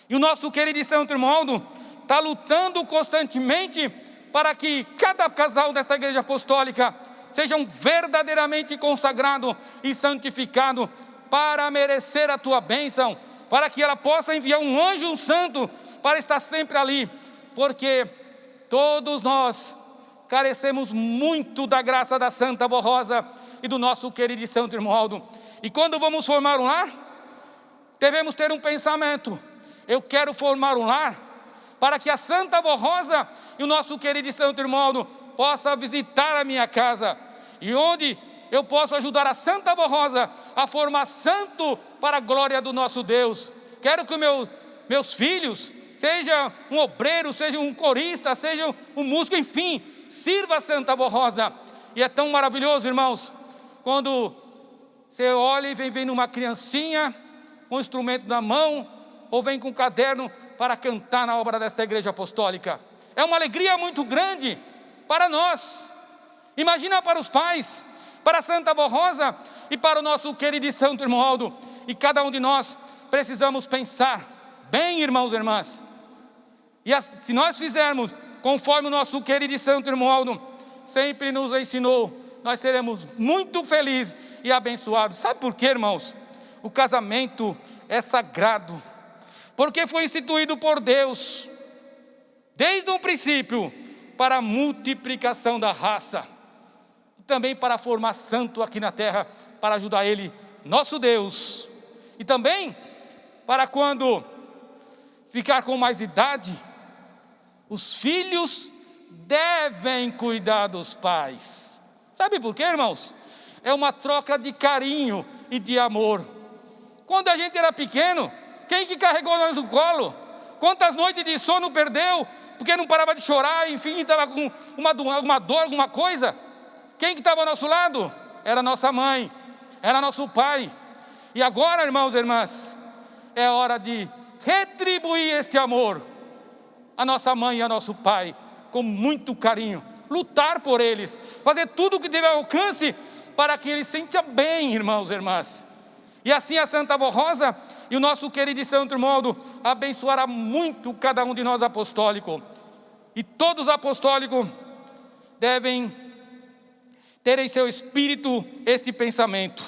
[SPEAKER 1] e o nosso querido Santo Irmão Aldo está lutando constantemente para que cada casal desta igreja apostólica sejam verdadeiramente consagrado e santificado para merecer a tua bênção, para que ela possa enviar um anjo santo para estar sempre ali, porque todos nós carecemos muito da graça da Santa Avó Rosa e do nosso querido Santo Irmão Aldo. E quando vamos formar um lar, devemos ter um pensamento: eu quero formar um lar para que a Santa Avó Rosa e o nosso querido Santo Irmão Aldo possa visitar a minha casa, e onde eu posso ajudar a Santa Avó Rosa a formar santo para a glória do nosso Deus. Quero que meus filhos, seja um obreiro, seja um corista, seja um músico, enfim, sirva a Santa Avó Rosa. E é tão maravilhoso, irmãos, quando você olha e vem uma criancinha com um instrumento na mão, ou vem com um caderno para cantar na obra desta igreja apostólica. É uma alegria muito grande para nós. Imagina para os pais, para a Santa Avó Rosa e para o nosso querido Santo Irmão Aldo. E cada um de nós precisamos pensar bem, irmãos e irmãs. E se nós fizermos conforme o nosso querido Santo Irmão Aldo sempre nos ensinou, nós seremos muito felizes e abençoados. Sabe por quê, irmãos? O casamento é sagrado, porque foi instituído por Deus, desde o princípio, para a multiplicação da raça, e também para formar santo aqui na terra, para ajudar Ele, nosso Deus, e também para quando ficar com mais idade, os filhos devem cuidar dos pais. Sabe por quê, irmãos? É uma troca de carinho e de amor. Quando a gente era pequeno, quem que carregou nós no colo? Quantas noites de sono perdeu, porque não parava de chorar, enfim, estava com uma dor, alguma coisa? Quem que estava ao nosso lado? Era nossa mãe, era nosso pai. E agora, irmãos e irmãs, é hora de retribuir este amor a nossa mãe e a nosso pai, com muito carinho, lutar por eles, fazer tudo o que tiver alcance, para que eles se sintam bem, irmãos e irmãs. E assim a Santa Avó Rosa e o nosso querido Santo Irmão Aldo abençoará muito cada um de nós apostólico. E todos os apostólicos devem ter em seu espírito este pensamento: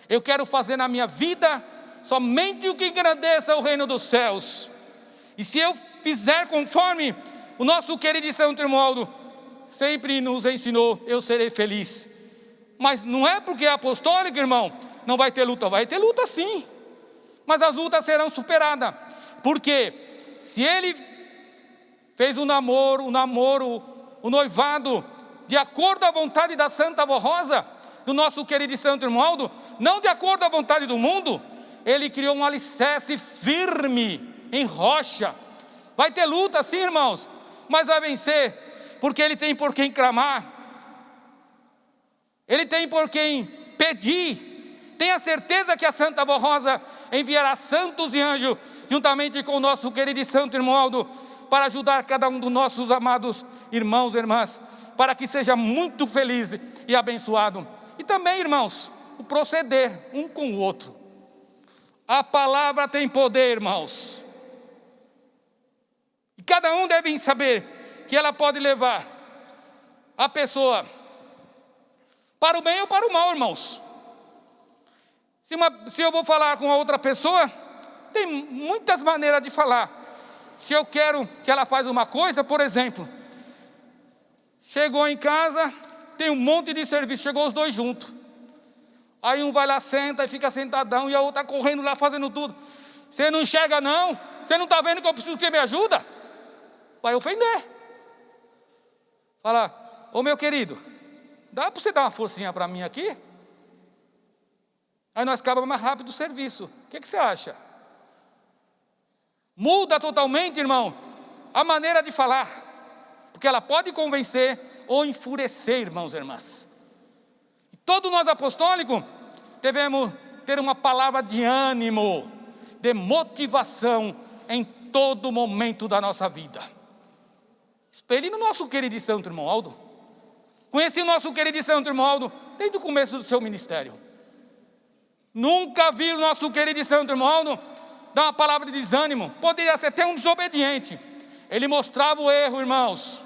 [SPEAKER 1] eu quero fazer na minha vida somente o que engrandeça o reino dos céus. E se eu fizer conforme o nosso querido Santo Irmão Aldo sempre nos ensinou, eu serei feliz. Mas não é porque é apostólico, irmão, não vai ter luta. Vai ter luta sim, mas as lutas serão superadas. Porque se ele fez o namoro, o noivado, de acordo à vontade da Santa Avó Rosa, do nosso querido Santo Irmão Aldo, não de acordo à vontade do mundo, ele criou um alicerce firme, em rocha. Vai ter luta sim, irmãos, mas vai vencer, porque ele tem por quem clamar, ele tem por quem pedir. Tenha certeza que a Santa Avó Rosa enviará santos e anjos, juntamente com o nosso querido Santo Irmão Aldo, para ajudar cada um dos nossos amados irmãos e irmãs, para que seja muito feliz e abençoado. E também, irmãos, o proceder um com o outro. A palavra tem poder, irmãos. E cada um deve saber que ela pode levar a pessoa para o bem ou para o mal, irmãos. Se eu vou falar com a outra pessoa, tem muitas maneiras de falar. Se eu quero que ela faça uma coisa, por exemplo, chegou em casa, tem um monte de serviço, chegou os dois juntos. Aí um vai lá, senta e fica sentadão, e a outra correndo lá, fazendo tudo. Você não enxerga não? Você não está vendo que eu preciso que me ajuda? Vai ofender. Fala: ô meu querido, dá para você dar uma forcinha para mim aqui? Aí nós acabamos mais rápido o serviço. O que você acha? Muda totalmente, irmão, a maneira de falar, porque ela pode convencer ou enfurecer, irmãos e irmãs. E todos nós apostólicos devemos ter uma palavra de ânimo, de motivação em todo momento da nossa vida. Espelhe no nosso querido Santo Irmão Aldo. Conheci o nosso querido Santo Irmão Aldo desde o começo do seu ministério. Nunca vi o nosso querido Santo Irmão Aldo dar uma palavra de desânimo. Poderia ser até um desobediente. Ele mostrava o erro, irmãos.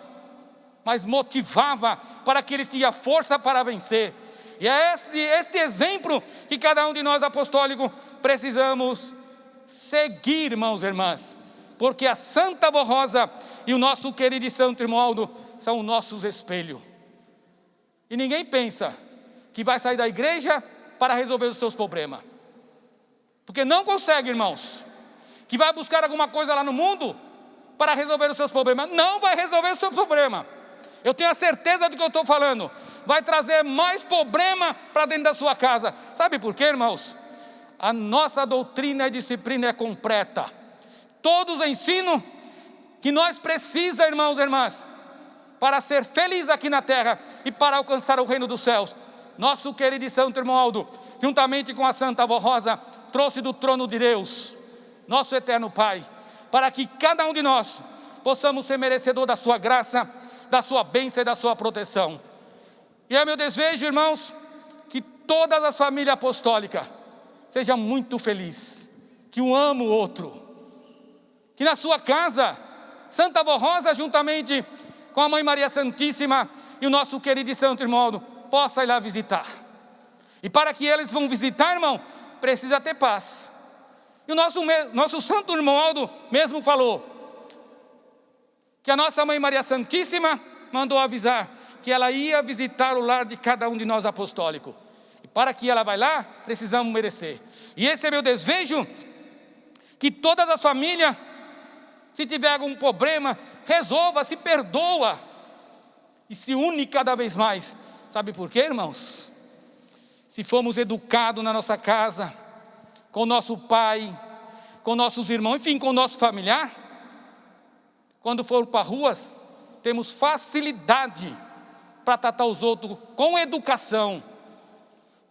[SPEAKER 1] mas motivava para que eles tinham força para vencer. E é este exemplo que cada um de nós apostólicos precisamos seguir, irmãos e irmãs. Porque a Santa Avó Rosa e o nosso querido e santo irmão Aldo são nossos espelhos. E ninguém pensa que vai sair da igreja para resolver os seus problemas. Porque não consegue, irmãos. Que vai buscar alguma coisa lá no mundo para resolver os seus problemas. Não vai resolver o seu problema. Eu tenho a certeza do que eu estou falando. Vai trazer mais problema para dentro da sua casa. Sabe por quê, irmãos? A nossa doutrina e disciplina é completa. Todos ensinam que nós precisamos, irmãos e irmãs, para ser felizes aqui na terra e para alcançar o reino dos céus. Nosso querido e santo irmão Aldo, juntamente com a Santa Avó Rosa, trouxe do trono de Deus, nosso eterno Pai, para que cada um de nós possamos ser merecedor da sua graça, da sua bênção e da sua proteção. E é meu desejo, irmãos, que todas as famílias apostólicas sejam muito felizes, que um ama o outro, que na sua casa, Santa Avó Rosa, juntamente com a Mãe Maria Santíssima e o nosso querido e santo irmão Aldo, possa ir lá visitar. E para que eles vão visitar, irmão, precisa ter paz. E o nosso santo irmão Aldo mesmo falou que a nossa Mãe Maria Santíssima mandou avisar que ela ia visitar o lar de cada um de nós apostólicos. E para que ela vá lá, precisamos merecer. E esse é meu desejo, que todas as famílias, se tiver algum problema, resolva, se perdoa e se une cada vez mais. Sabe por quê, irmãos? Se formos educados na nossa casa, com o nosso pai, com nossos irmãos, enfim, com o nosso familiar, quando for para ruas, temos facilidade para tratar os outros com educação,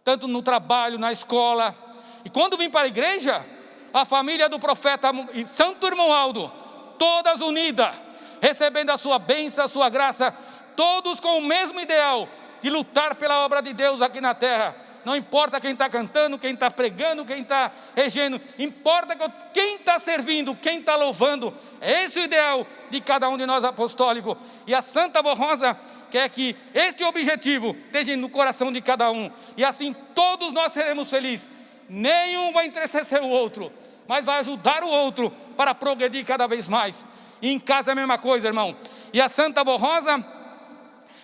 [SPEAKER 1] tanto no trabalho, na escola. E quando vim para a igreja, a família do profeta e santo irmão Aldo, todas unidas, recebendo a sua bênção, a sua graça, todos com o mesmo ideal de lutar pela obra de Deus aqui na terra. Não importa quem está cantando, quem está pregando, quem está regendo, importa quem está servindo, quem está louvando. É esse o ideal de cada um de nós apostólicos. E a Santa Avó Rosa quer que este objetivo esteja no coração de cada um. E assim todos nós seremos felizes. Nenhum vai entristecer o outro, mas vai ajudar o outro para progredir cada vez mais. E em casa é a mesma coisa, irmão. E a Santa Avó Rosa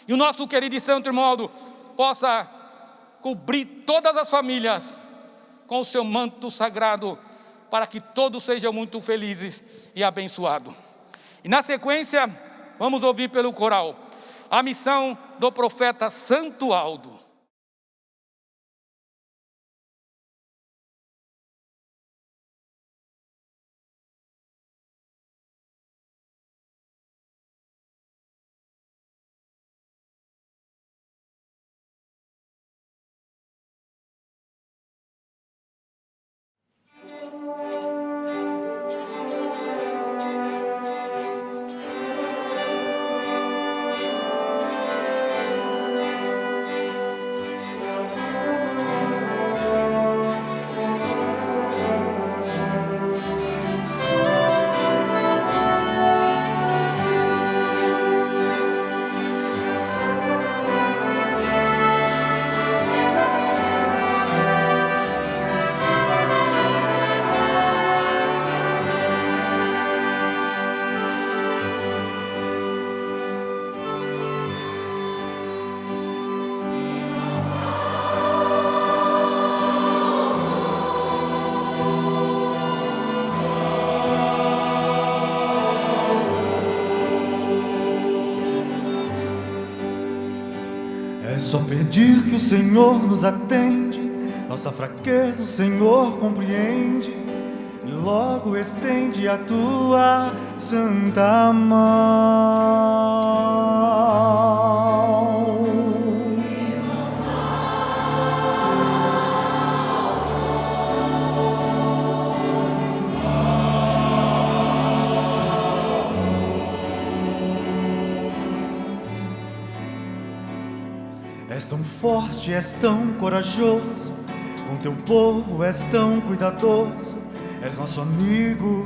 [SPEAKER 1] e o nosso querido e santo irmão Aldo possa cobrir todas as famílias com o seu manto sagrado, para que todos sejam muito felizes e abençoados. E na sequência, vamos ouvir pelo coral a missão do profeta Santo Aldo.
[SPEAKER 5] É só pedir que o Senhor nos atende, nossa fraqueza o Senhor compreende, e logo estende a tua santa mão. És tão forte, és tão corajoso, com teu povo és tão cuidadoso, és nosso amigo,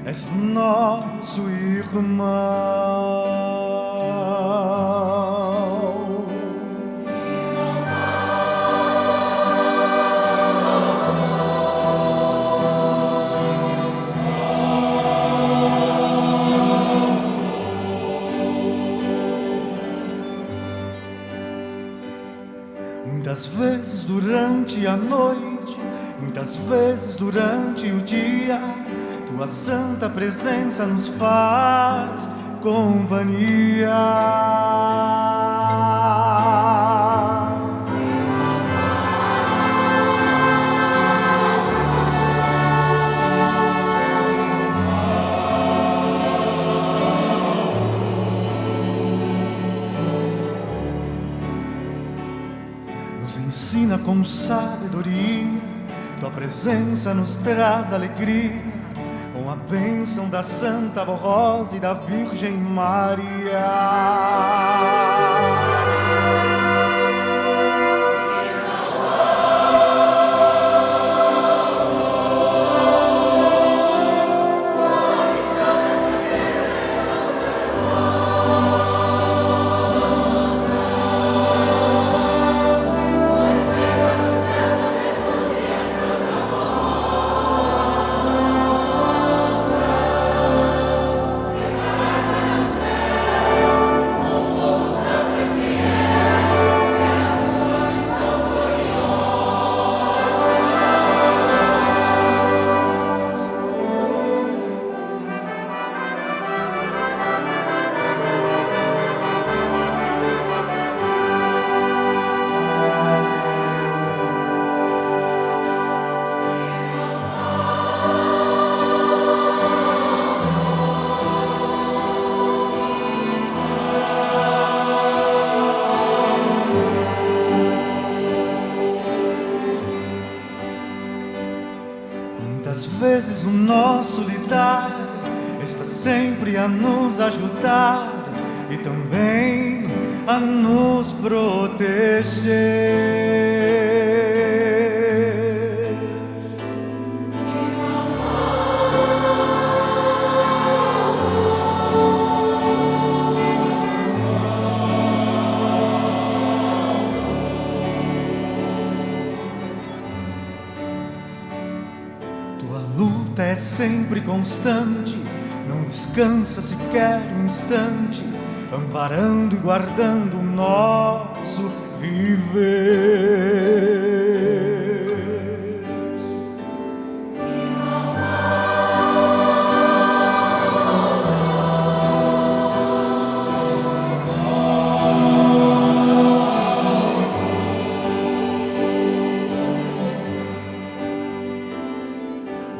[SPEAKER 5] és nosso irmão. Muitas vezes durante a noite, muitas vezes durante o dia, tua santa presença nos faz companhia. Nos ensina com sabedoria, tua presença nos traz alegria, com a bênção da Santa Voz e da Virgem Maria. Quantas vezes o nosso lidar está sempre a nos ajudar e também a nos proteger. Tua luta é sempre constante, não descansa sequer um instante, amparando e guardando o nosso viver.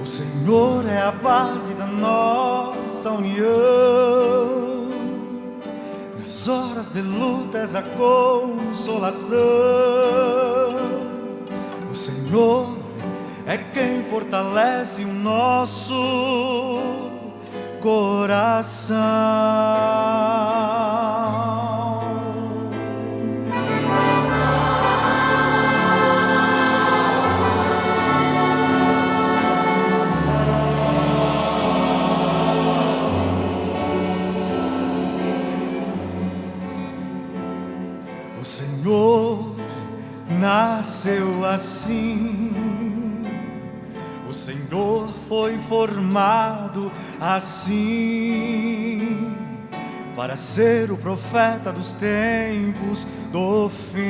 [SPEAKER 5] O Senhor é a base da nossa união, nas horas de luta és a consolação. O Senhor é quem fortalece o nosso coração. O Senhor nasceu assim, o Senhor foi formado assim, para ser o profeta dos tempos do fim.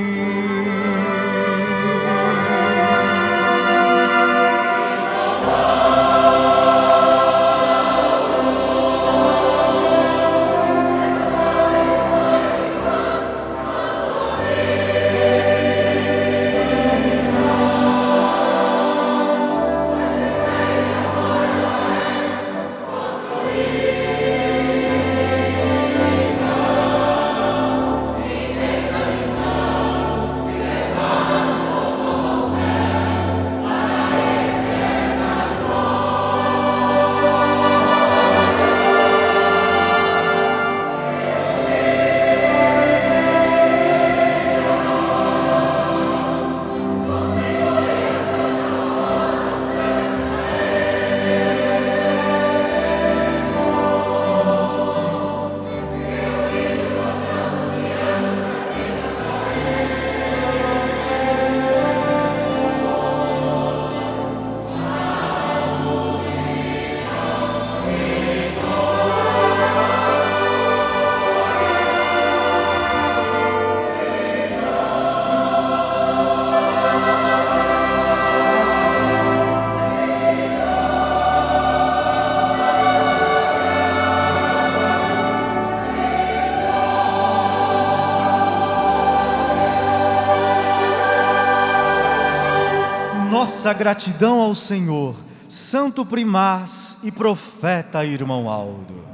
[SPEAKER 5] nossa gratidão ao Senhor, Santo Primaz e Profeta Irmão Aldo.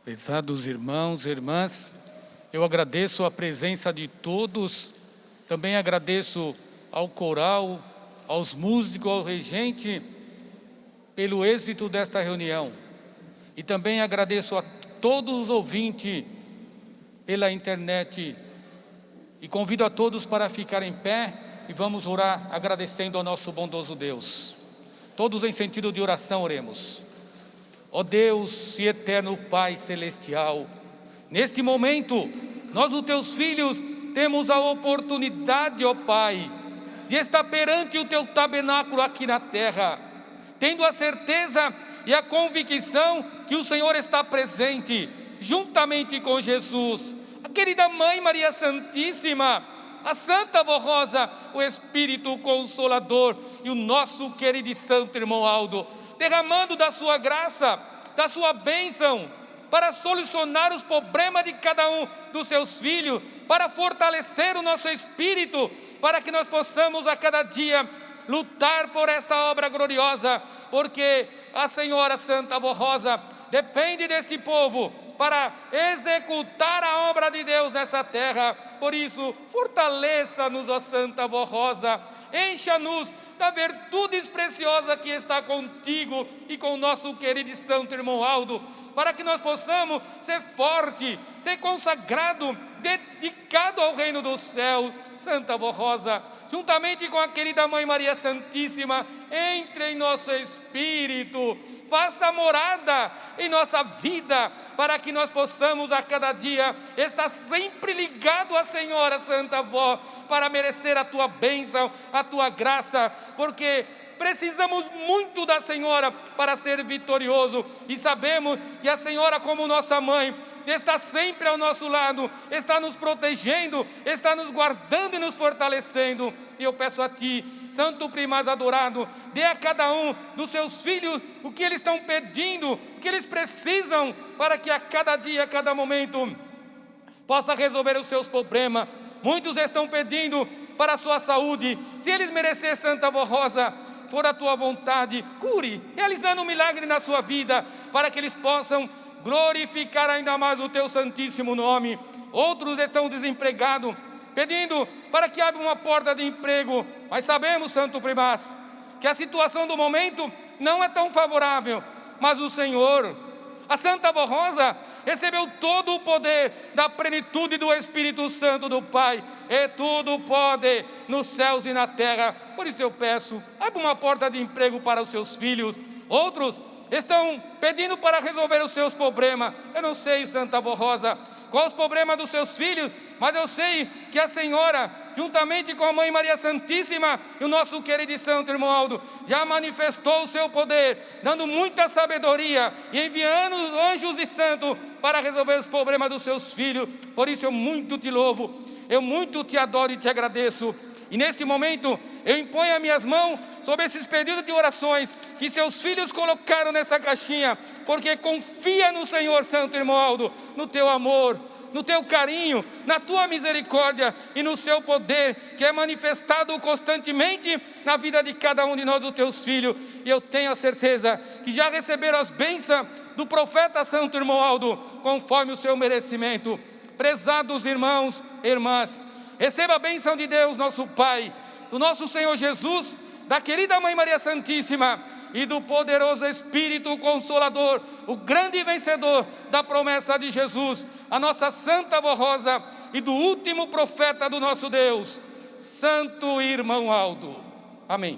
[SPEAKER 1] Prezados irmãos e irmãs, eu agradeço a presença de todos, também agradeço ao coral, aos músicos, ao regente, pelo êxito desta reunião. E também agradeço a todos os ouvintes pela internet. E convido a todos para ficar em pé e vamos orar agradecendo ao nosso bondoso Deus. Todos em sentido de oração oremos. Ó Deus e eterno Pai Celestial, neste momento, nós, os teus filhos, temos a oportunidade, ó Pai, de estar perante o teu tabernáculo aqui na terra, tendo a certeza e a convicção que o Senhor está presente, juntamente com Jesus, a querida Mãe Maria Santíssima, a Santa Avó Rosa, o Espírito Consolador e o nosso querido e santo irmão Aldo, derramando da sua graça, da sua bênção, para solucionar os problemas de cada um dos seus filhos, para fortalecer o nosso espírito, para que nós possamos a cada dia lutar por esta obra gloriosa, porque a Senhora Santa Avó Rosa depende deste povo para executar a obra de Deus nessa terra. Por isso, fortaleça-nos, ó Santa Avó Rosa, encha-nos da virtudes preciosas que está contigo e com o nosso querido e santo irmão Aldo, para que nós possamos ser forte, ser consagrado, dedicado ao reino do céu. Santa Avó Rosa, juntamente com a querida Mãe Maria Santíssima, entre em nosso espírito, faça morada em nossa vida, para que nós possamos a cada dia estar sempre ligado à Senhora Santa Avó, para merecer a tua bênção, a tua graça, porque precisamos muito da Senhora para ser vitorioso, e sabemos que a Senhora, como nossa mãe, está sempre ao nosso lado, está nos protegendo, está nos guardando e nos fortalecendo. E eu peço a Ti, Santo Primaz adorado, dê a cada um dos seus filhos o que eles estão pedindo, o que eles precisam, para que a cada dia, a cada momento, possa resolver os seus problemas. Muitos estão pedindo para a sua saúde. Se eles merecerem, Santa Avó Rosa, for a Tua vontade, cure, realizando um milagre na sua vida, para que eles possam glorificar ainda mais o Teu santíssimo nome. Outros estão desempregados, pedindo para que abra uma porta de emprego, mas sabemos, Santo Primaz, que a situação do momento não é tão favorável, mas o Senhor, a Santa Avó Rosa, recebeu todo o poder da plenitude do Espírito Santo do Pai, e tudo pode nos céus e na terra. Por isso eu peço, abra uma porta de emprego para os seus filhos. Outros estão pedindo para resolver os seus problemas. Eu não sei, Santa Avó Rosa, quais os problemas dos seus filhos, mas eu sei que a Senhora, juntamente com a Mãe Maria Santíssima e o nosso querido e santo irmão Aldo, já manifestou o seu poder, dando muita sabedoria e enviando anjos e santos para resolver os problemas dos seus filhos. Por isso eu muito te louvo, eu muito te adoro e te agradeço. E neste momento eu imponho as minhas mãos sobre esses pedidos de orações que seus filhos colocaram nessa caixinha, porque confia no Senhor, santo irmão Aldo, no teu amor, no teu carinho, na tua misericórdia e no seu poder, que é manifestado constantemente na vida de cada um de nós, os teus filhos. E eu tenho a certeza que já receberam as bênçãos do profeta santo irmão Aldo, conforme o seu merecimento. Prezados irmãos e irmãs, receba a bênção de Deus, nosso Pai, do nosso Senhor Jesus, da querida Mãe Maria Santíssima e do poderoso Espírito Consolador, o grande vencedor da promessa de Jesus, a nossa Santa Avó Rosa, e do último profeta do nosso Deus, Santo Irmão Aldo. Amém.